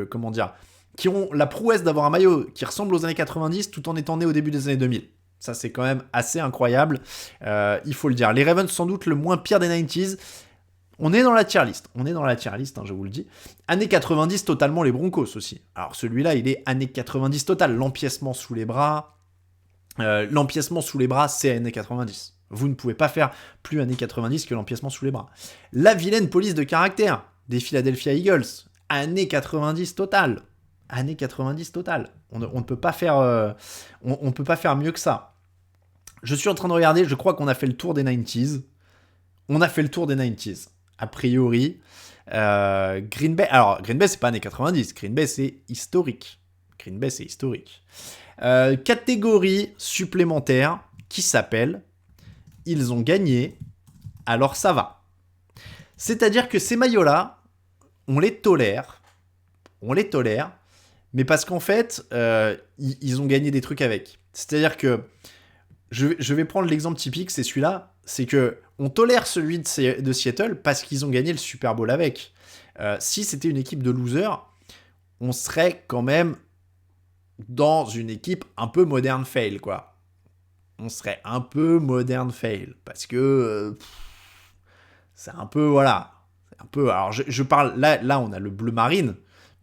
comment dire, qui ont la prouesse d'avoir un maillot qui ressemble aux années 90 tout en étant né au début des années 2000. Ça, c'est quand même assez incroyable. Il faut le dire. Les Ravens, sans doute le moins pire des 90s. On est dans la tier list, hein, je vous le dis. Années 90, totalement les Broncos aussi. Alors celui-là, il est années 90 total. L'empiècement sous les bras, c'est années 90. Vous ne pouvez pas faire plus années 90 que l'empiècement sous les bras. La vilaine police de caractère des Philadelphia Eagles, années 90 total. Années 90 total. On ne peut pas faire, on peut pas faire mieux que ça. Je suis en train de regarder, je crois qu'on a fait le tour des 90s. A priori, Green Bay. Alors, Green Bay, c'est pas années 90. Green Bay, c'est historique. Catégorie supplémentaire qui s'appelle ils ont gagné, alors ça va. C'est-à-dire que ces maillots-là, on les tolère, mais parce qu'en fait, ils ont gagné des trucs avec. C'est-à-dire que, je vais prendre l'exemple typique, c'est celui-là, c'est que on tolère celui de Seattle parce qu'ils ont gagné le Super Bowl avec. Si c'était une équipe de losers, on serait quand même dans une équipe un peu modern fail, quoi. Parce que c'est un peu, voilà. Alors, je parle, là, on a le bleu marine,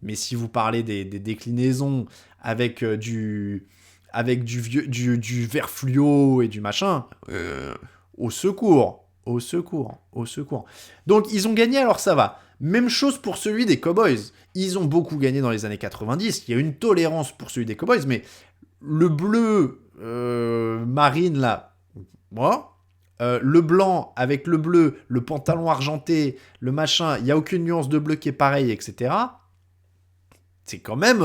mais si vous parlez des déclinaisons avec du vert fluo et du machin, au secours. Donc, ils ont gagné, alors ça va. Même chose pour celui des Cowboys. Ils ont beaucoup gagné dans les années 90. Il y a une tolérance pour celui des Cowboys, mais le bleu marine, là, moi, le blanc avec le bleu, le pantalon argenté, le machin, il n'y a aucune nuance de bleu qui est pareille, etc. C'est quand même...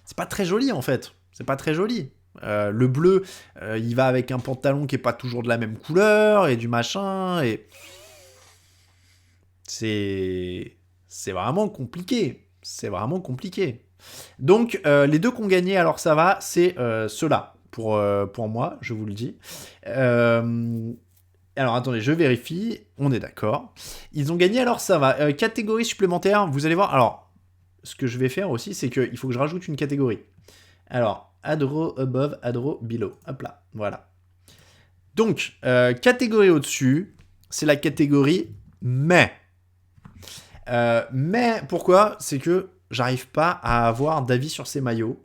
c'est pas très joli, en fait. C'est pas très joli. Le bleu, il va avec un pantalon qui est pas toujours de la même couleur, et du machin, et... C'est vraiment compliqué. C'est vraiment compliqué. Donc, les deux qui ont gagné, alors ça va, c'est ceux-là. Pour moi, je vous le dis. Alors, attendez, je vérifie. On est d'accord. Ils ont gagné, alors ça va. Catégorie supplémentaire, vous allez voir. Alors, ce que je vais faire aussi, c'est qu'il faut que je rajoute une catégorie. Alors, add row above, add row below. Hop là, voilà. Donc, catégorie au-dessus, c'est la catégorie mais. Mais pourquoi? C'est que j'arrive pas à avoir d'avis sur ces maillots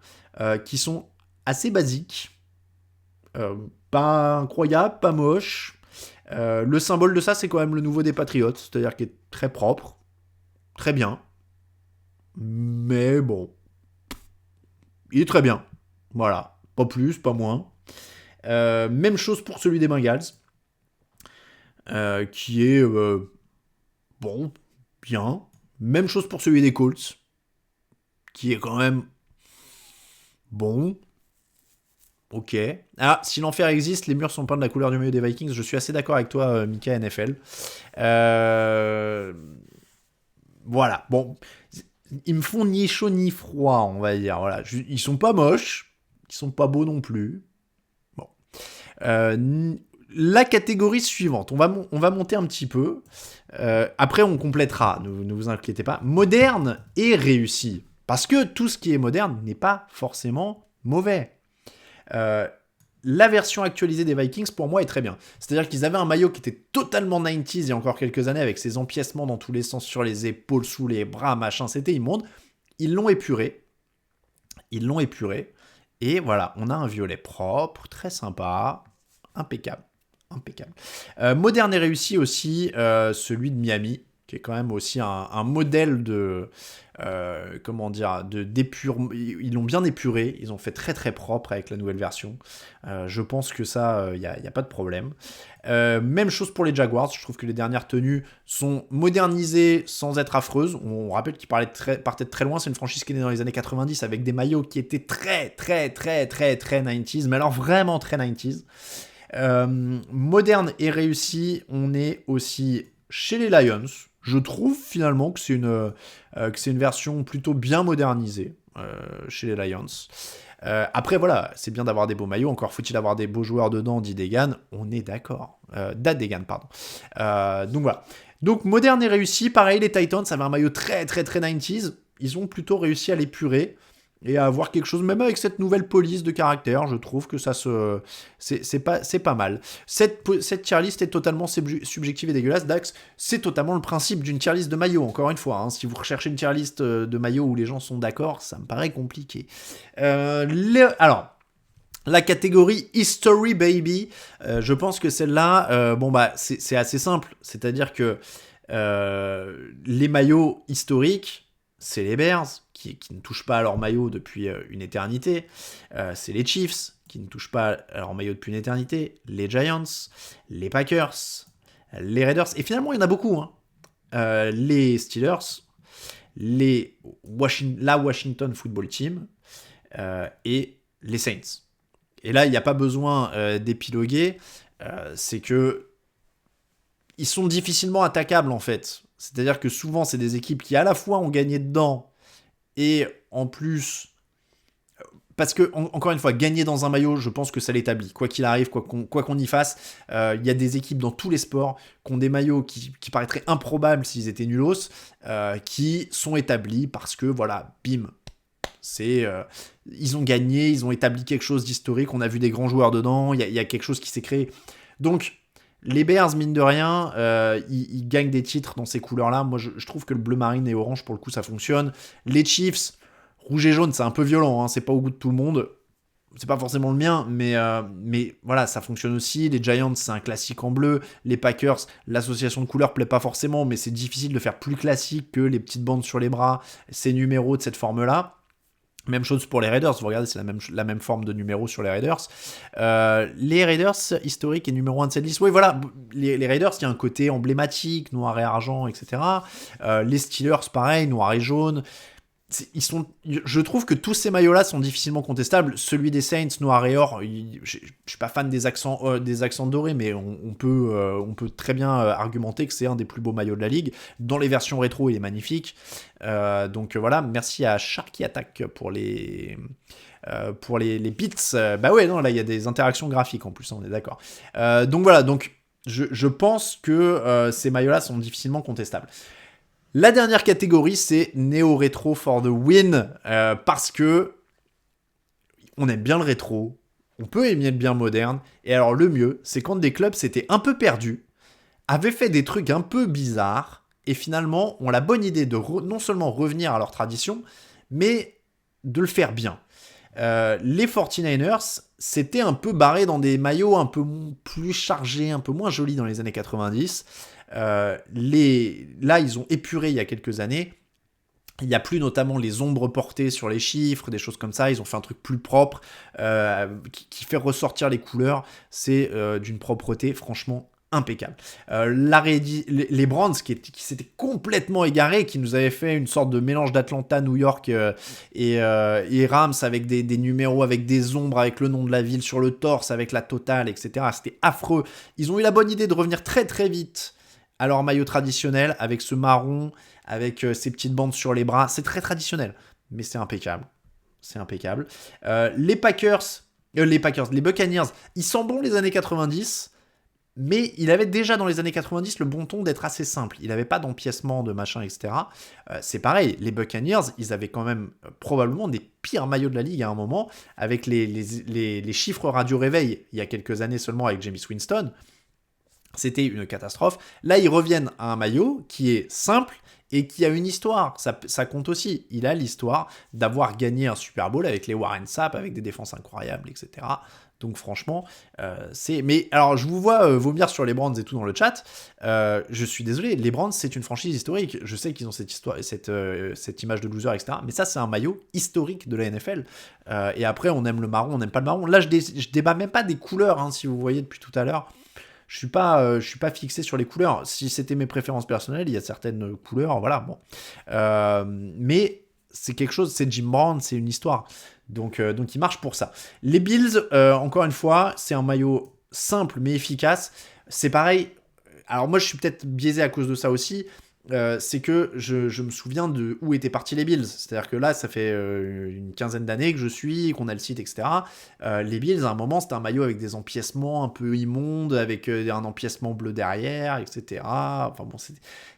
qui sont assez basiques. Pas incroyable, pas moche. Le symbole de ça, c'est quand même le nouveau des Patriots, c'est-à-dire qu'il est très propre, très bien. Mais bon, il est très bien. Voilà, pas plus, pas moins. Même chose pour celui des Bengals, qui est bon, bien. Même chose pour celui des Colts, qui est quand même bon. Ok. Ah, si l'enfer existe, les murs sont peints de la couleur du maillot des Vikings. Je suis assez d'accord avec toi, Mika NFL. Voilà. Bon, ils me font ni chaud ni froid, on va dire. Voilà. Ils sont pas moches, ils sont pas beaux non plus. Bon. La catégorie suivante, on va monter un petit peu. Après, on complétera. Ne vous inquiétez pas. Moderne et réussi. Parce que tout ce qui est moderne n'est pas forcément mauvais. La version actualisée des Vikings, pour moi, est très bien. C'est-à-dire qu'ils avaient un maillot qui était totalement 90s il y a encore quelques années, avec ses empiècements dans tous les sens, sur les épaules, sous les bras, machin, c'était immonde. Ils l'ont épuré. Et voilà, on a un violet propre, très sympa, impeccable. Moderne et réussi aussi, celui de Miami, qui est quand même aussi un modèle de... ils l'ont bien épuré, ils ont fait très très propre avec la nouvelle version. Je pense que ça, il n'y a pas de problème. Même chose pour les Jaguars, je trouve que les dernières tenues sont modernisées sans être affreuses. On rappelle qu'ils partaient de très loin, c'est une franchise qui est née dans les années 90 avec des maillots qui étaient très très très très très 90s, mais alors vraiment très 90s. Moderne et réussi, on est aussi chez les Lions. Je trouve finalement que c'est une version plutôt bien modernisée chez les Lions. Après voilà, c'est bien d'avoir des beaux maillots, encore faut-il avoir des beaux joueurs dedans, dit Degan, on est d'accord. Dad Degan, pardon. Donc voilà. Donc moderne et réussi, pareil, les Titans avaient un maillot très très très 90s, ils ont plutôt réussi à l'épurer et à avoir quelque chose, même avec cette nouvelle police de caractère, je trouve que c'est pas mal. Cette tier list est totalement subjective et dégueulasse. Dax, c'est totalement le principe d'une tier list de maillots, encore une fois. Hein, si vous recherchez une tier list de maillots où les gens sont d'accord, ça me paraît compliqué. Alors, la catégorie History Baby, je pense que celle-là, c'est assez simple. C'est-à-dire que les maillots historiques, c'est les Bears, qui ne touchent pas à leur maillot depuis une éternité. C'est les Chiefs, qui ne touchent pas à leur maillot depuis une éternité. Les Giants, les Packers, les Raiders. Et finalement, il y en a beaucoup. Hein. Les Steelers, la Washington Football Team et les Saints. Et là, il n'y a pas besoin d'épiloguer. C'est que ils sont difficilement attaquables, en fait. C'est-à-dire que souvent, c'est des équipes qui, à la fois, ont gagné dedans, et en plus, parce que, encore une fois, gagner dans un maillot, je pense que ça l'établit. Quoi qu'il arrive, quoi qu'on y fasse, il y a des équipes dans tous les sports qui ont des maillots qui paraîtraient improbables s'ils étaient nulos, qui sont établis parce que, voilà, bim, ils ont gagné, ils ont établi quelque chose d'historique, on a vu des grands joueurs dedans, il y a quelque chose qui s'est créé. Donc, les Bears, mine de rien, ils gagnent des titres dans ces couleurs-là. Moi, je trouve que le bleu marine et orange, pour le coup, ça fonctionne. Les Chiefs, rouge et jaune, c'est un peu violent. Hein, c'est pas au goût de tout le monde. C'est pas forcément le mien, mais voilà, ça fonctionne aussi. Les Giants, c'est un classique en bleu. Les Packers, l'association de couleurs plaît pas forcément, mais c'est difficile de faire plus classique que les petites bandes sur les bras, ces numéros de cette forme-là. Même chose pour les Raiders, vous regardez, c'est la même forme de numéro sur les Raiders. Les Raiders, historiques et numéro 1 de cette liste. Oui, voilà, les Raiders, il y a un côté emblématique, noir et argent, etc. Les Steelers, pareil, noir et jaune. Je trouve que tous ces maillots-là sont difficilement contestables. Celui des Saints, noir et or, je suis pas fan des accents dorés, mais on peut très bien argumenter que c'est un des plus beaux maillots de la ligue. Dans les versions rétro, il est magnifique. Donc voilà, merci à Sharky Attack pour les bits. Bah ouais, non, là il y a des interactions graphiques en plus, on est d'accord. Donc voilà, donc je pense que ces maillots-là sont difficilement contestables. La dernière catégorie, c'est Néo Rétro for the win, parce que on aime bien le rétro, on peut aimer le bien moderne, et alors le mieux, c'est quand des clubs s'étaient un peu perdus, avaient fait des trucs un peu bizarres, et finalement ont la bonne idée de non seulement revenir à leur tradition, mais de le faire bien. Les 49ers s'étaient un peu barrés dans des maillots un peu plus chargés, un peu moins jolis dans les années 90. Là, ils ont épuré il y a quelques années. Il n'y a plus notamment les ombres portées sur les chiffres, des choses comme ça. Ils ont fait un truc plus propre qui fait ressortir les couleurs. C'est d'une propreté franchement impeccable. Les Browns qui s'étaient complètement égarés, qui nous avaient fait une sorte de mélange d'Atlanta, New York et Rams avec des numéros, avec des ombres, avec le nom de la ville sur le torse, avec la totale, etc. C'était affreux. Ils ont eu la bonne idée de revenir très très vite à leur maillot traditionnel, avec ce marron, avec ces petites bandes sur les bras. C'est très traditionnel, mais c'est impeccable. C'est impeccable. Les Buccaneers, ils sont bons les années 90, mais il avait déjà dans les années 90 le bon ton d'être assez simple. Il n'avait pas d'empiècement, de machin, etc. C'est pareil, les Buccaneers, ils avaient quand même probablement des pires maillots de la ligue à un moment, avec les chiffres radio-réveil, il y a quelques années seulement avec Jameis Winston. C'était une catastrophe. Là, ils reviennent à un maillot qui est simple et qui a une histoire. Ça compte aussi. Il a l'histoire d'avoir gagné un Super Bowl avec les Warren Sapp, avec des défenses incroyables, etc. Donc franchement, c'est... Mais alors, je vous vois vomir sur les Browns et tout dans le chat. Je suis désolé, les Browns, c'est une franchise historique. Je sais qu'ils ont cette histoire, cette image de loser, etc. Mais ça, c'est un maillot historique de la NFL. Et après, on aime le marron, on n'aime pas le marron. Là, je débat même pas des couleurs, hein, si vous voyez depuis tout à l'heure. Je suis pas fixé sur les couleurs. Si c'était mes préférences personnelles, il y a certaines couleurs, voilà, bon. Mais c'est quelque chose, c'est Jim Brown, c'est une histoire. Donc il marche pour ça. Les Bills, encore une fois, c'est un maillot simple mais efficace. C'est pareil. Alors moi, je suis peut-être biaisé à cause de ça aussi. C'est que je me souviens de où étaient partis les Bills. C'est-à-dire que là, ça fait une quinzaine d'années que je suis, qu'on a le site, etc. Les Bills, à un moment, c'était un maillot avec des empiècements un peu immondes, avec un empiècement bleu derrière, etc. Enfin bon,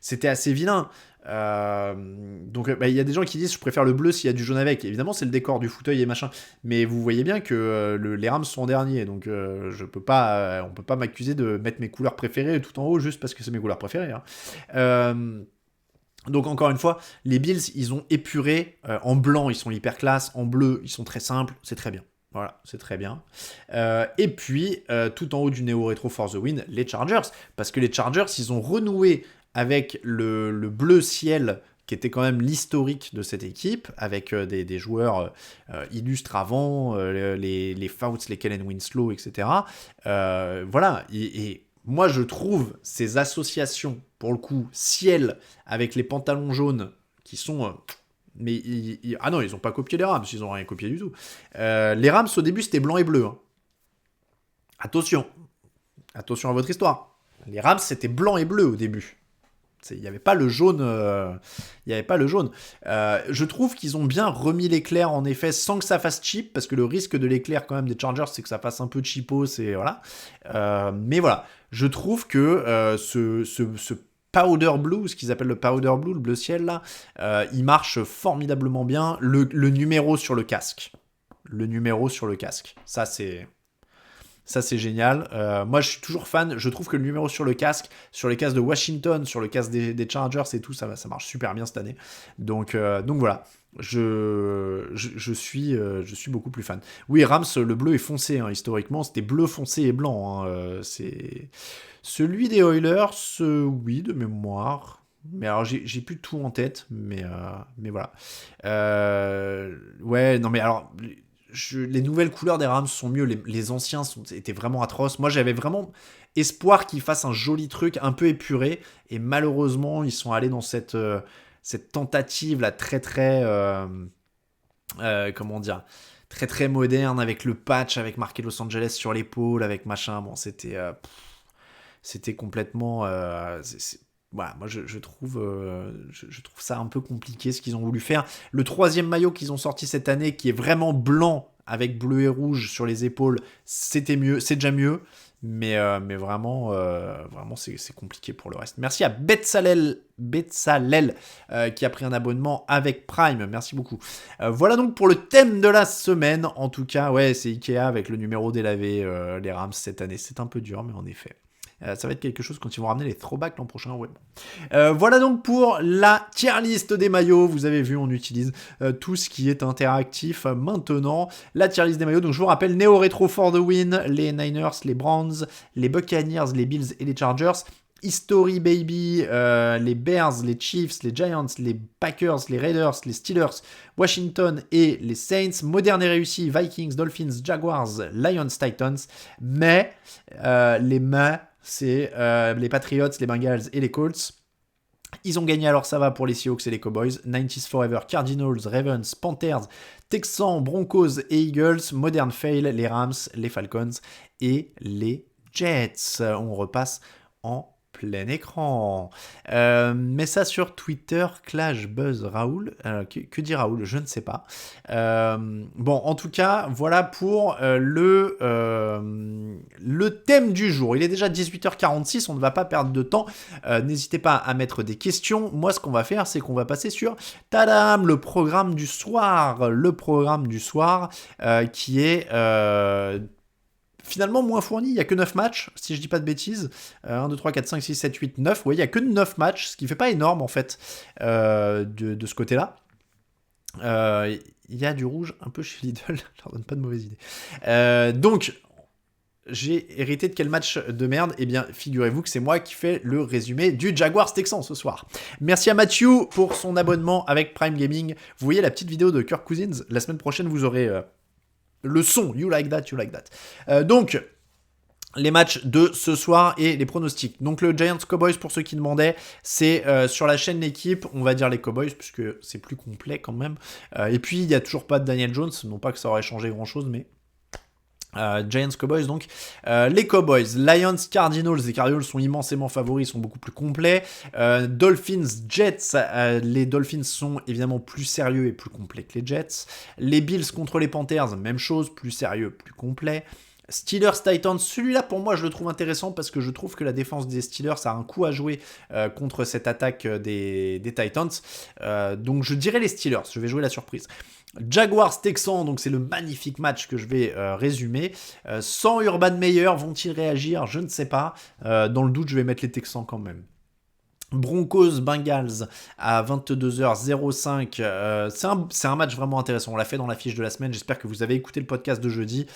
c'était assez vilain. Donc il y a des gens qui disent je préfère le bleu s'il y a du jaune avec. Évidemment, c'est le décor du fauteuil et machin. Mais vous voyez bien que les Rams sont derniers. Donc on peut pas m'accuser de mettre mes couleurs préférées tout en haut juste parce que c'est mes couleurs préférées. Hein. Donc encore une fois, les Bills, ils ont épuré. En blanc, ils sont hyper classe. En bleu, ils sont très simples. C'est très bien. Voilà, c'est très bien. Et puis, tout en haut du Neo Retro for the win, les Chargers. Parce que les Chargers, ils ont renoué avec le bleu ciel, qui était quand même l'historique de cette équipe, avec des joueurs illustres avant, les Fouts, les Kellen Winslow, etc. Voilà, et moi je trouve ces associations, pour le coup, ciel avec les pantalons jaunes, qui sont... mais ah non, ils n'ont pas copié les Rams, ils n'ont rien copié du tout. Les Rams, au début, c'était blanc et bleu. Hein. Attention à votre histoire. Les Rams, c'était blanc et bleu au début. Il n'y avait pas le jaune. Je trouve qu'ils ont bien remis l'éclair, en effet, sans que ça fasse cheap, parce que le risque de l'éclair, quand même, des Chargers, c'est que ça fasse un peu cheapo, c'est... Voilà. Mais voilà, je trouve que ce powder blue, ce qu'ils appellent le powder blue, le bleu ciel, là, il marche formidablement bien. Le numéro sur le casque. Ça, c'est génial. Moi, je suis toujours fan. Je trouve que le numéro sur le casque, sur les casques de Washington, sur le casque des Chargers et tout, ça marche super bien cette année. Donc voilà. Je suis beaucoup plus fan. Oui, Rams, le bleu est foncé. Hein, historiquement, c'était bleu foncé et blanc. Hein, c'est celui des Oilers, oui, de mémoire. Mais alors, j'ai plus tout en tête, mais voilà. Ouais, non, mais alors, les nouvelles couleurs des Rams sont mieux. Les anciens étaient vraiment atroces. Moi, j'avais vraiment espoir qu'ils fassent un joli truc un peu épuré. Et malheureusement, ils sont allés dans cette tentative là très très comment dire, très très moderne avec le patch, avec marqué Los Angeles sur l'épaule, avec machin. Bon, c'était complètement voilà, moi je trouve ça un peu compliqué ce qu'ils ont voulu faire. Le troisième maillot qu'ils ont sorti cette année, qui est vraiment blanc avec bleu et rouge sur les épaules, c'était mieux, c'est déjà mieux. Mais vraiment, vraiment c'est compliqué pour le reste. Merci à Betsalel qui a pris un abonnement avec Prime. Merci beaucoup. Voilà donc pour le thème de la semaine. En tout cas, ouais, c'est Ikea avec le numéro délavé, les Rams cette année. C'est un peu dur, mais en effet. Ça va être quelque chose quand ils vont ramener les throwbacks l'an prochain. Ouais. Voilà donc pour la tier list des maillots. Vous avez vu, on utilise tout ce qui est interactif maintenant. La tier list des maillots. Donc je vous rappelle, Neo Retro for the win, les Niners, les Browns, les Buccaneers, les Bills et les Chargers. History Baby, les Bears, les Chiefs, les Giants, les Packers, les Raiders, les Steelers, Washington et les Saints. Moderne et réussi, Vikings, Dolphins, Jaguars, Lions, Titans. Mais c'est les Patriots, les Bengals et les Colts. Ils ont gagné, alors ça va pour les Seahawks et les Cowboys. 90s Forever, Cardinals, Ravens, Panthers, Texans, Broncos et Eagles. Modern Fail, les Rams, les Falcons et les Jets. On repasse en plein écran. Mets ça sur Twitter, Clash Buzz Raoul. Que dit Raoul? Je ne sais pas. Bon, en tout cas, voilà pour le thème du jour. Il est déjà 18h46, on ne va pas perdre de temps. N'hésitez pas à mettre des questions. Moi, ce qu'on va faire, c'est qu'on va passer sur tadam, le programme du soir. Le programme du soir qui est finalement moins fourni, il n'y a que 9 matchs, si je dis pas de bêtises. 1, 2, 3, 4, 5, 6, 7, 8, 9. Ouais, il n'y a que 9 matchs, ce qui fait pas énorme en fait de ce côté-là. Il y a du rouge un peu chez Lidl, je leur donne pas de mauvaise idée. Donc, j'ai hérité de quel match de merde? Eh bien, figurez-vous que c'est moi qui fais le résumé du Jaguars Texans ce soir. Merci à Mathieu pour son abonnement avec Prime Gaming. Vous voyez la petite vidéo de Kirk Cousins? La semaine prochaine, vous aurez le son. You like that, you like that. Donc, les matchs de ce soir et les pronostics. Donc le Giants Cowboys, pour ceux qui demandaient, c'est sur la chaîne L'équipe, on va dire les Cowboys, puisque c'est plus complet quand même. Et puis, il n'y a toujours pas de Daniel Jones, non pas que ça aurait changé grand-chose, mais... Giants Cowboys donc les Cowboys, Lions Cardinals. Les Cardinals sont immensément favoris, ils sont beaucoup plus complets. Dolphins Jets, les Dolphins sont évidemment plus sérieux et plus complets que les Jets. Les Bills contre les Panthers, même chose, plus sérieux, plus complet. Steelers Titans, celui-là pour moi je le trouve intéressant parce que je trouve que la défense des Steelers a un coup à jouer contre cette attaque des Titans. Donc je dirais les Steelers, je vais jouer la surprise. Jaguars Texans, donc c'est le magnifique match que je vais résumer. Sans Urban Meyer, vont-ils réagir? Je ne sais pas. Dans le doute, je vais mettre les Texans quand même. Broncos Bengals à 22h05. C'est un match vraiment intéressant. On l'a fait dans la fiche de la semaine. J'espère que vous avez écouté le podcast de jeudi.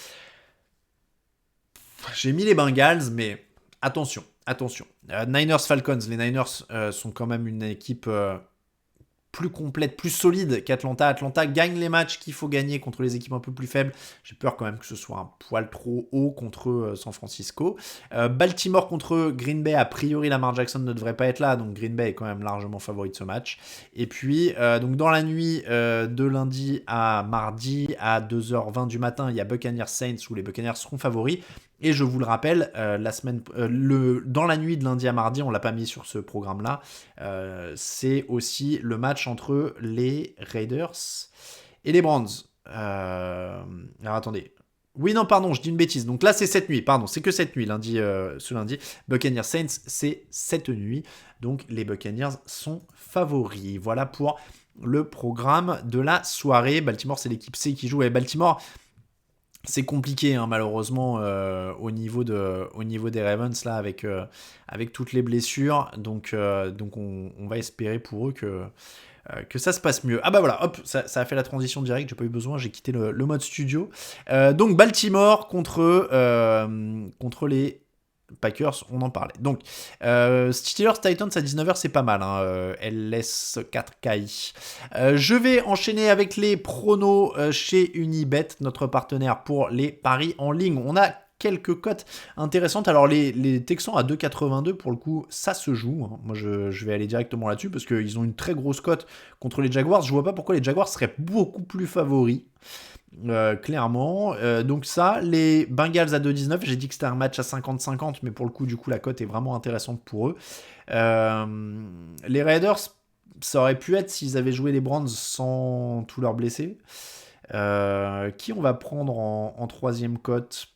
J'ai mis les Bengals, mais attention. Niners Falcons. Les Niners sont quand même une équipe plus complète, plus solide qu'Atlanta. Atlanta gagne les matchs qu'il faut gagner contre les équipes un peu plus faibles. J'ai peur quand même que ce soit un poil trop haut contre San Francisco. Baltimore contre Green Bay, a priori Lamar Jackson ne devrait pas être là, donc Green Bay est quand même largement favori de ce match. Et puis, donc dans la nuit de lundi à mardi à 2h20 du matin, il y a Buccaneers Saints où les Buccaneers seront favoris. Et je vous le rappelle, dans la nuit de lundi à mardi, on ne l'a pas mis sur ce programme-là, c'est aussi le match entre les Raiders et les Browns. Alors attendez. Oui, non, pardon, je dis une bêtise. Donc là, c'est cette nuit, pardon, c'est que cette nuit, ce lundi. Buccaneers Saints, c'est cette nuit. Donc les Buccaneers sont favoris. Voilà pour le programme de la soirée. Baltimore, c'est l'équipe C qui joue. Et Baltimore... C'est compliqué malheureusement au niveau des Ravens là avec toutes les blessures, donc on va espérer pour eux que ça se passe mieux. Ah bah voilà, hop, ça a fait la transition directe, j'ai pas eu besoin, j'ai quitté le mode studio. Donc Baltimore contre les Packers, on en parlait. Donc, Steelers Titans à 19h, c'est pas mal. LS 4KI. Je vais enchaîner avec les pronos chez Unibet, notre partenaire pour les paris en ligne. On a quelques cotes intéressantes. Alors, les Texans à 2,82, pour le coup, ça se joue. Moi, je vais aller directement là-dessus parce qu'ils ont une très grosse cote contre les Jaguars. Je vois pas pourquoi les Jaguars seraient beaucoup plus favoris. Clairement. Donc ça, les Bengals à 2,19, j'ai dit que c'était un match à 50-50, mais pour le coup, du coup, la cote est vraiment intéressante pour eux. Les Raiders, ça aurait pu être s'ils avaient joué les Browns sans tous leurs blessés. Qui on va prendre en troisième cote?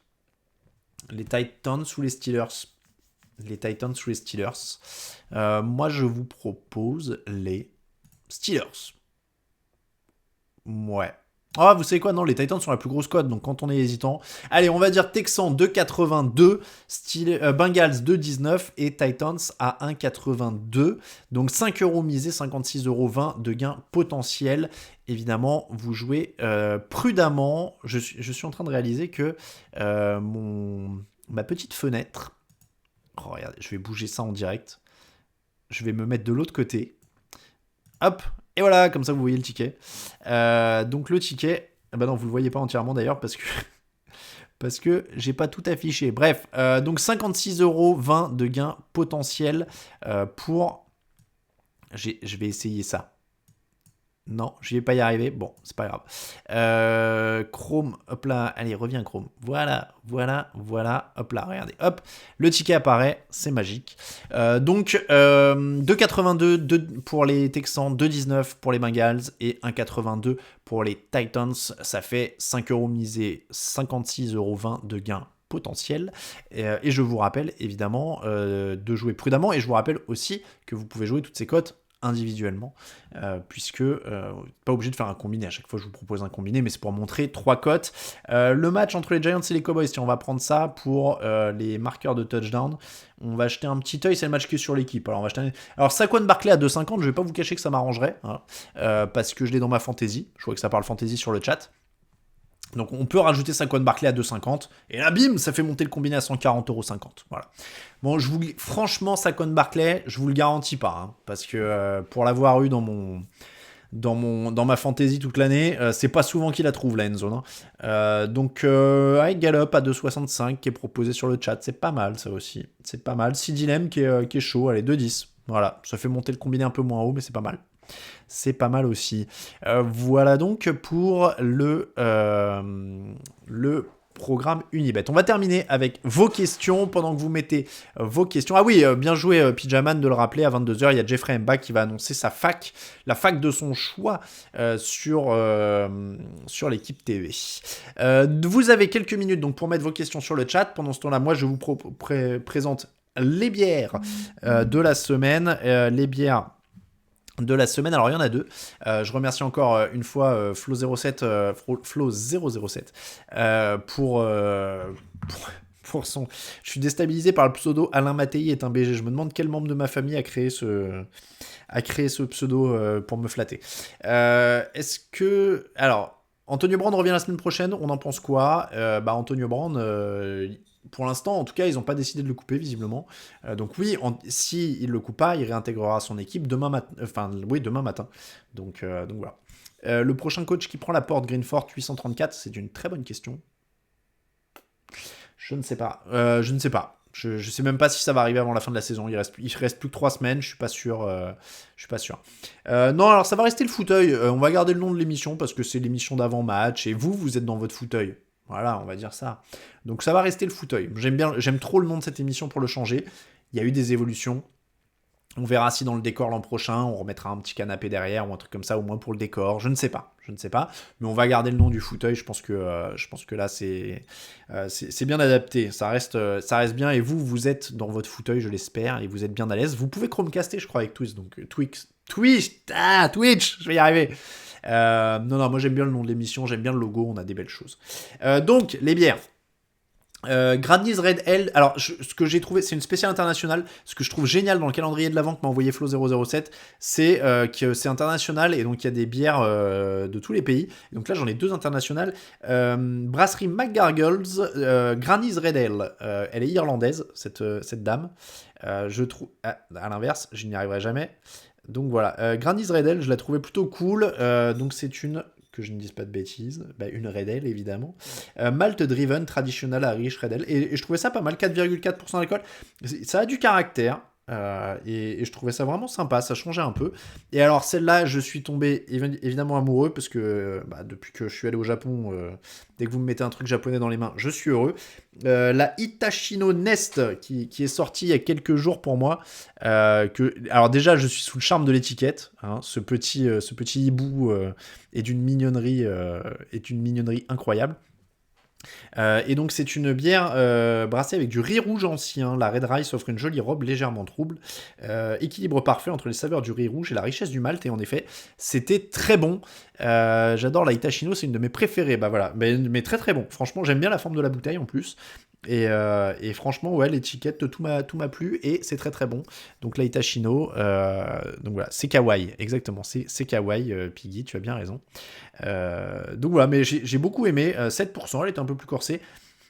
Les Titans ou les Steelers? Les Titans ou les Steelers? Moi, je vous propose les Steelers. Ouais. Ah, vous savez quoi? Non, les Titans sont la plus grosse cote, donc quand on est hésitant. Allez, on va dire Texans 2,82, Bengals 2,19 et Titans à 1,82. Donc 5 euros misés, 56,20 € de gain potentiel. Évidemment, vous jouez prudemment. Je suis en train de réaliser que ma petite fenêtre. Oh, regardez, je vais bouger ça en direct. Je vais me mettre de l'autre côté. Hop, et voilà, comme ça vous voyez le ticket. Donc le ticket, bah non, vous le voyez pas entièrement d'ailleurs parce que j'ai pas tout affiché. Bref, donc 56,20 € de gain potentiel pour. Je vais essayer ça. Non, je vais pas y arriver. Bon, c'est pas grave. Chrome, hop là. Allez, reviens Chrome. Voilà. Hop là, regardez. Hop, le ticket apparaît. C'est magique. Donc, 2,82 pour les Texans, 2,19 pour les Bengals et 1,82 pour les Titans. Ça fait 5 euros misés, 56,20 € de gain potentiel. Et je vous rappelle évidemment de jouer prudemment. Et je vous rappelle aussi que vous pouvez jouer toutes ces cotes individuellement, puisque pas obligé de faire un combiné. À chaque fois je vous propose un combiné, mais c'est pour montrer 3 cotes. Le match entre les Giants et les Cowboys, si on va prendre ça pour les marqueurs de touchdown, on va acheter un petit œil, c'est le match qui est sur l'équipe. Alors Saquon Barkley à 2,50, je vais pas vous cacher que ça m'arrangerait, parce que je l'ai dans ma fantasy. Je vois que ça parle fantasy sur le chat. Donc on peut rajouter Saquon Barkley à 2,50 et là bim, ça fait monter le combiné à 140,50 €. Voilà. Bon, franchement Saquon Barkley, je vous le garantis pas, parce que pour l'avoir eu dans ma fantasy toute l'année, c'est pas souvent qu'il la trouve la end zone. Donc avec Gallup à 2,65 qui est proposé sur le chat, c'est pas mal ça aussi. C'est pas mal. Sidilem qui est chaud, allez 2,10. Voilà, ça fait monter le combiné un peu moins haut, mais c'est pas mal. C'est pas mal aussi. Voilà donc pour le programme Unibet. On va terminer avec vos questions pendant que vous mettez vos questions. Ah oui, bien joué Pyjaman de le rappeler, à 22h, il y a Jeffrey Mba qui va annoncer sa fac, la fac de son choix sur l'équipe TV. Vous avez quelques minutes donc pour mettre vos questions sur le chat. Pendant ce temps-là, moi je vous présente les bières de la semaine. Les bières de la semaine, alors il y en a deux. Je remercie encore une fois Flo007 pour son. Je suis déstabilisé par le pseudo Alain Mattei est un BG. Je me demande quel membre de ma famille a créé ce pseudo pour me flatter. Est-ce que. Alors, Antonio Brand revient la semaine prochaine, on en pense quoi? Antonio Brand. Pour l'instant, en tout cas, ils n'ont pas décidé de le couper, visiblement. Donc oui, si il ne le coupe pas, il réintégrera son équipe demain matin. Donc voilà. Le prochain coach qui prend la porte, Greenford 834, c'est une très bonne question. Je ne sais pas. Je ne sais même pas si ça va arriver avant la fin de la saison. Il reste plus que 3 semaines, je suis pas sûr. Non, alors ça va rester le fauteuil. On va garder le nom de l'émission parce que c'est l'émission d'avant-match et vous êtes dans votre fauteuil. Voilà, on va dire ça. Donc ça va rester le fauteuil. J'aime trop le nom de cette émission pour le changer. Il y a eu des évolutions. On verra si dans le décor l'an prochain, on remettra un petit canapé derrière ou un truc comme ça, au moins pour le décor. Je ne sais pas. Mais on va garder le nom du fauteuil. Je pense que là, c'est bien adapté. Ça reste bien. Et vous êtes dans votre fauteuil, je l'espère, et vous êtes bien à l'aise. Vous pouvez Chromecaster, je crois, avec Twitch. Donc Twitch, je vais y arriver. Non, moi j'aime bien le nom de l'émission, j'aime bien le logo, on a des belles choses. Donc, les bières. Gradney's Red L, alors ce que j'ai trouvé, c'est une spéciale internationale. Ce que je trouve génial dans le calendrier de l'avant que m'a envoyé Flo007, c'est que c'est international et donc il y a des bières de tous les pays. Et donc là j'en ai 2 internationales. Brasserie McGargles, Granny's Red Ale. Elle est irlandaise, cette dame. Je trouve. À l'inverse, je n'y arriverai jamais. Donc voilà, Granny's Red Ale, je la trouvais plutôt cool. Donc c'est une. Que je ne dise pas de bêtises, une Red Ale évidemment. Malt Driven Traditional Irish Red Ale. Et je trouvais ça pas mal, 4,4% d'alcool. Ça a du caractère. Et je trouvais ça vraiment sympa, ça changeait un peu. Et alors celle-là, je suis tombé évidemment amoureux parce que depuis que je suis allé au Japon, dès que vous me mettez un truc japonais dans les mains, je suis heureux. La Hitachino Nest qui est sortie il y a quelques jours pour moi. Alors déjà, je suis sous le charme de l'étiquette. Hein, ce petit hibou est d'une mignonnerie incroyable. Et donc c'est une bière brassée avec du riz rouge ancien. La Red Rice offre une jolie robe légèrement trouble. Équilibre parfait entre les saveurs du riz rouge et la richesse du malt. Et en effet, c'était très bon. J'adore la Hitachino, c'est une de mes préférées. Voilà, mais très très bon. Franchement, j'aime bien la forme de la bouteille en plus. Et franchement, ouais, l'étiquette, tout m'a plu et c'est très très bon. Donc la Hitachino, donc voilà, c'est kawaii, exactement, c'est kawaii, Piggy, tu as bien raison. Donc voilà, mais j'ai beaucoup aimé, 7%, elle était un peu plus corsée.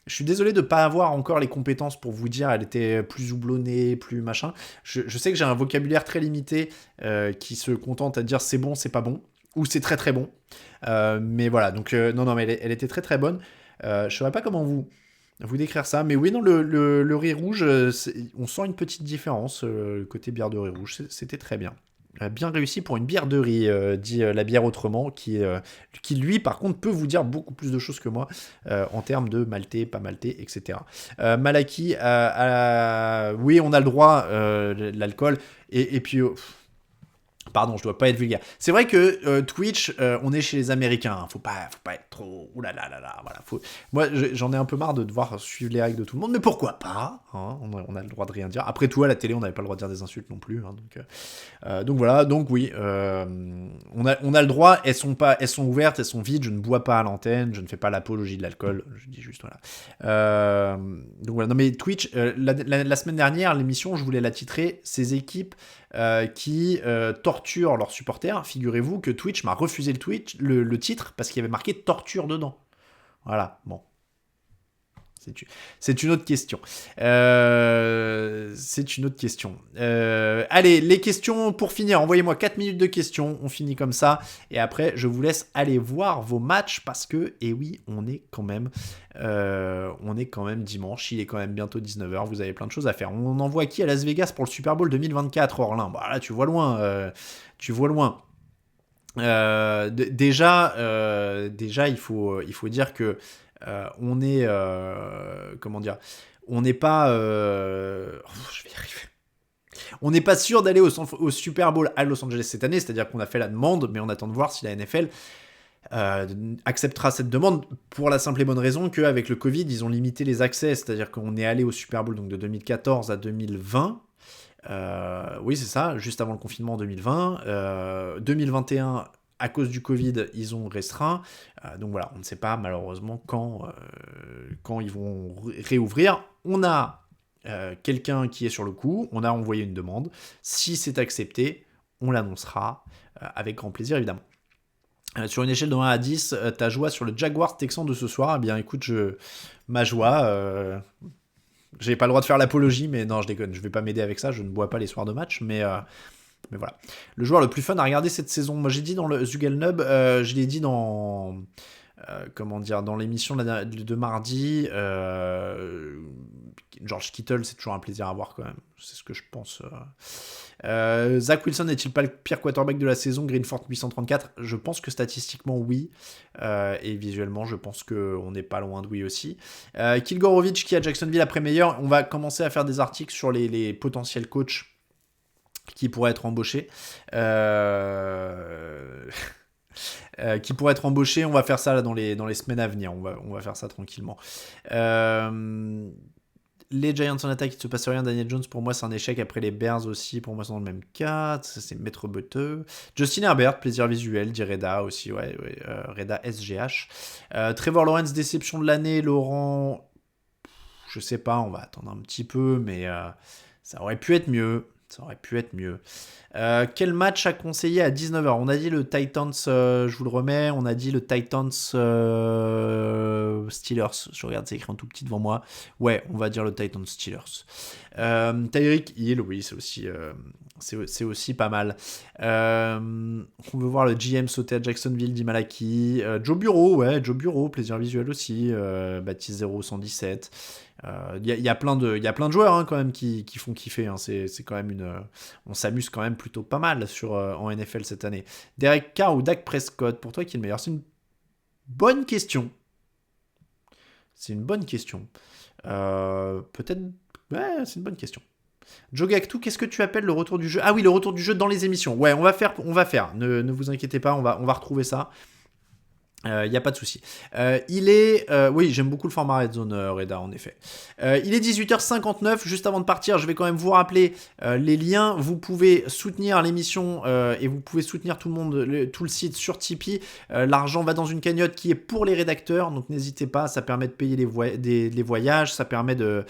Je suis désolé de ne pas avoir encore les compétences pour vous dire elle était plus houblonnée, plus machin. Je sais que j'ai un vocabulaire très limité qui se contente à dire c'est bon, c'est pas bon, ou c'est très très bon. Mais voilà, donc non, mais elle était très très bonne. Je ne saurais pas comment vous décrire ça, mais oui, non, le riz rouge, on sent une petite différence, côté bière de riz rouge, c'était très bien. Bien réussi pour une bière de riz, dit la bière autrement, qui lui, par contre, peut vous dire beaucoup plus de choses que moi, en termes de maltais, pas maltais, etc. Malaki, oui, on a le droit, l'alcool, et puis... Pardon, je dois pas être vulgaire. C'est vrai que Twitch, on est chez les Américains. Hein. Faut pas être trop. Ouh là là là là. Voilà. Moi, j'en ai un peu marre de devoir suivre les règles de tout le monde, mais pourquoi pas hein, on a le droit de rien dire. Après tout, à la télé, on n'avait pas le droit de dire des insultes non plus. Hein, donc voilà. Donc oui, on a le droit. Elles sont ouvertes, elles sont vides. Je ne bois pas à l'antenne. Je ne fais pas l'apologie de l'alcool. Je dis juste voilà. Donc voilà. Non mais Twitch, la semaine dernière, l'émission, je voulais la titrer Ces équipes qui torturent leurs supporters. Figurez-vous que Twitch m'a refusé le titre parce qu'il y avait marqué torture dedans. Voilà, bon. C'est une autre question. Allez, les questions pour finir. Envoyez-moi 4 minutes de questions. On finit comme ça. Et après, je vous laisse aller voir vos matchs parce que, et oui, on est quand même dimanche. Il est quand même bientôt 19h. Vous avez plein de choses à faire. On envoie qui à Las Vegas pour le Super Bowl 2024, Orlin? Bah là, tu vois loin. Déjà, il faut dire que on est comment dire, on n'est pas je vais y arriver. On n'est pas sûr d'aller au Super Bowl à Los Angeles cette année, c'est-à-dire qu'on a fait la demande, mais on attend de voir si la NFL acceptera cette demande pour la simple et bonne raison qu'avec le Covid, ils ont limité les accès, c'est-à-dire qu'on est allé au Super Bowl donc de 2014 à 2020. Oui, c'est ça, juste avant le confinement en 2020. 2021, à cause du Covid, ils ont restreint. Donc voilà, on ne sait pas malheureusement quand ils vont réouvrir. On a quelqu'un qui est sur le coup, on a envoyé une demande. Si c'est accepté, on l'annoncera avec grand plaisir évidemment. Sur une échelle de 1 à 10, ta joie sur le Jaguars Texan de ce soir, eh bien écoute, ma joie... J'ai pas le droit de faire l'apologie, mais non, je déconne, je vais pas m'aider avec ça, je ne bois pas les soirs de match, mais voilà. Le joueur le plus fun à regarder cette saison, moi j'ai dit dans le Zugelnub, je l'ai dit dans... dans l'émission de mardi, George Kittle, c'est toujours un plaisir à voir quand même, c'est ce que je pense. Zach Wilson n'est-il pas le pire quarterback de la saison? Greenford 834, je pense que statistiquement oui, et visuellement je pense qu'on n'est pas loin de oui aussi. Kilgorovic qui à Jacksonville après meilleur, on va commencer à faire des articles sur les potentiels coachs qui pourraient être embauchés. Qui pourraient être embauchés, on va faire ça là, dans les semaines à venir, on va faire ça tranquillement. Les Giants en attaque, il ne se passe rien. Daniel Jones, pour moi, c'est un échec. Après les Bears aussi, pour moi, c'est dans le même cas. Ça, c'est maître beuteux. Justin Herbert, plaisir visuel, dit Reda aussi, ouais, Reda SGH. Trevor Lawrence, déception de l'année. Laurent, je sais pas, on va attendre un petit peu, mais ça aurait pu être mieux. Ça aurait pu être mieux. Quel match à conseiller à 19h? On a dit le Titans, je vous le remets, on a dit le Titans Steelers. Je regarde, c'est écrit en tout petit devant moi. Ouais, on va dire le Titans Steelers. Tyreek Hill, oui, c'est aussi pas mal. On veut voir le GM sauter à Jacksonville, dit Malaki. Joe Bureau, plaisir visuel aussi. Baptiste 0117. Il y a plein de joueurs hein, quand même qui font kiffer. Hein. C'est quand même on s'amuse quand même plutôt pas mal en NFL cette année. Derek Carr ou Dak Prescott, pour toi qui est le meilleur? C'est une bonne question. Peut-être. Ouais, c'est une bonne question. Joe Gactou, qu'est-ce que tu appelles le retour du jeu? Ah oui, le retour du jeu dans les émissions. Ouais, on va faire. Ne vous inquiétez pas, on va retrouver ça. Il n'y a pas de souci. Oui, j'aime beaucoup le format Red Zone, Reda, en effet. Il est 18h59. Juste avant de partir, je vais quand même vous rappeler les liens. Vous pouvez soutenir l'émission et vous pouvez soutenir tout le monde, tout le site sur Tipeee. L'argent va dans une cagnotte qui est pour les rédacteurs, donc n'hésitez pas. Ça permet de payer les voyages, ça permet de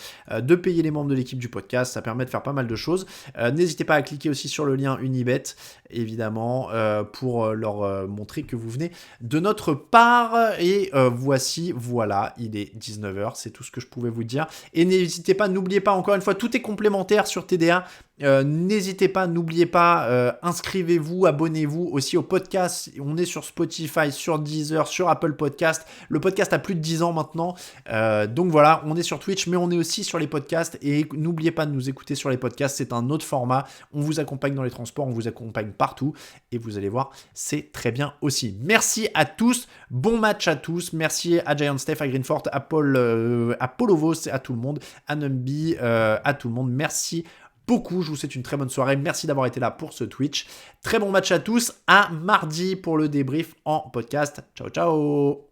payer les membres de l'équipe du podcast, ça permet de faire pas mal de choses. N'hésitez pas à cliquer aussi sur le lien Unibet, évidemment, pour leur montrer que vous venez de notre part. Et voilà, il est 19h, c'est tout ce que je pouvais vous dire. Et n'hésitez pas, n'oubliez pas, encore une fois, tout est complémentaire sur TDA. N'hésitez pas, n'oubliez pas, inscrivez-vous, abonnez-vous aussi au podcast. On est sur Spotify, sur Deezer, sur Apple Podcast. Le podcast a plus de 10 ans maintenant. Donc voilà, on est sur Twitch, mais on est aussi sur les podcasts. Et n'oubliez pas de nous écouter sur les podcasts, c'est un autre format. On vous accompagne dans les transports, on vous accompagne partout. Et vous allez voir, c'est très bien aussi. Merci à tous, bon match à tous. Merci à Giant Steph, à Greenfort, à Polovos, à tout le monde, à Numby, à tout le monde. Merci beaucoup, je vous souhaite une très bonne soirée, merci d'avoir été là pour ce Twitch, très bon match à tous, à mardi pour le débrief en podcast, ciao ciao.